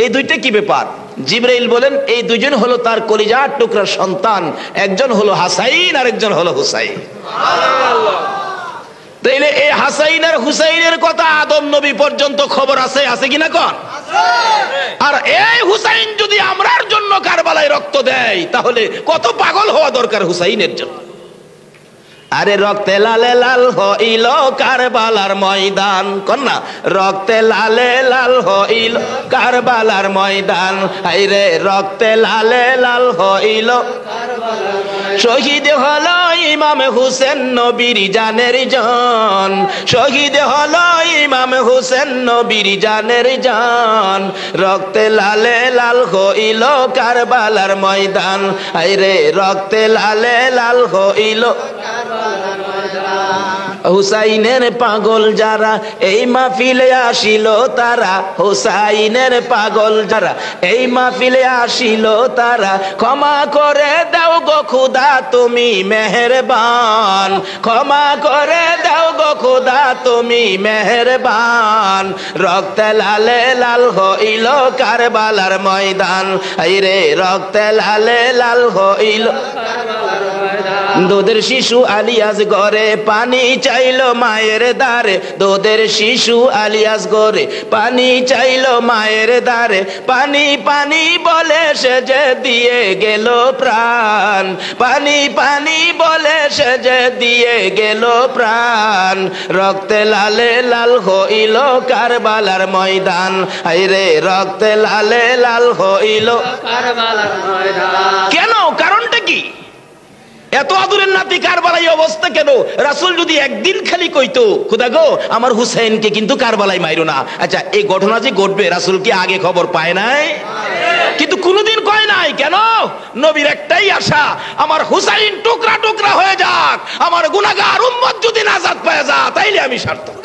এই দুইটা কি ব্যাপার? জিবরাইল বলেন, এই দুইজন হলো তার কলিজার টুকরার সন্তান, একজন হলো হাসাইন আর একজন হলো হুসাইন। তাইলে এই হাসাইন আর হুসাইনের কথা আদম নবী পর্যন্ত খবর আছে, আছে কিনা কোন? আর এই হুসাইন যদি আমরার জন্য কারবালায় রক্ত দেয়, তাহলে কত পাগল হওয়া দরকার হুসাইনের জন্য। আরে রক্তে লালে লাল হইল কারবালার ময়দান, কন্যা রক্তে লালে লাল হইল কারবালার ময়দান, আইরে রক্তে লালে লাল হইল শহীদ হলো ইমাম হুসেন নবীর জানের জান, শহীদ হলো ইমাম হুসেন নবীর জানের জান, রক্তে লালে লাল হইল কারবালার ময়দান, আইরে রক্তে লালে লাল হইল। হুসাইনের পাগল যারা এই মাহফিলে আসিল তারা, হুসাইনের পাগল যারা এই মাহফিলে আসিল তারা, ক্ষমা করে দাও গো খুদা তুমি মেহেরবান, ক্ষমা করে দাও গো খুদা তুমি মেহেরবান, রক্তে লালে লাল হইল কারবালার ময়দান, আইরে রক্তে লালে লাল হইল। দুধের শিশু আলিয়াস ঘরে পানি চাইলো মায়ের দ্বারে, দুধের শিশু আলিয়াস ঘরে পানি চাইলো মায়ের দ্বারে, পানি পানি বলে সে যে দিয়ে গেল প্রাণ, পানি পানি বলে সে যে দিয়ে গেল প্রাণ, রক্তে লালে লাল হইল কারবালার ময়দান, আইরে রক্তে লালে লাল হইল কারবালার ময়দান। কেন? কারণটা কি? এত আদরের নাতি কারবালাই অবস্থা কেন? রাসূল যদি একদিন খালি কইতো, খোদা গো আমার হুসাইনকে কিন্তু কারবালাই মাইরো না, আচ্ছা এই ঘটনা যে ঘটবে রাসূল কি আগে খবর পায় নাই? কিন্তু কোনদিন কয় নাই। কেন? নবীর একটাই আশা, আমার হুসাইন টুকরা টুকরা হয়ে যাক, আমার গুনাহগার উম্মত যদি নাজাত পায় যা, তাইলে আমি সার্থক।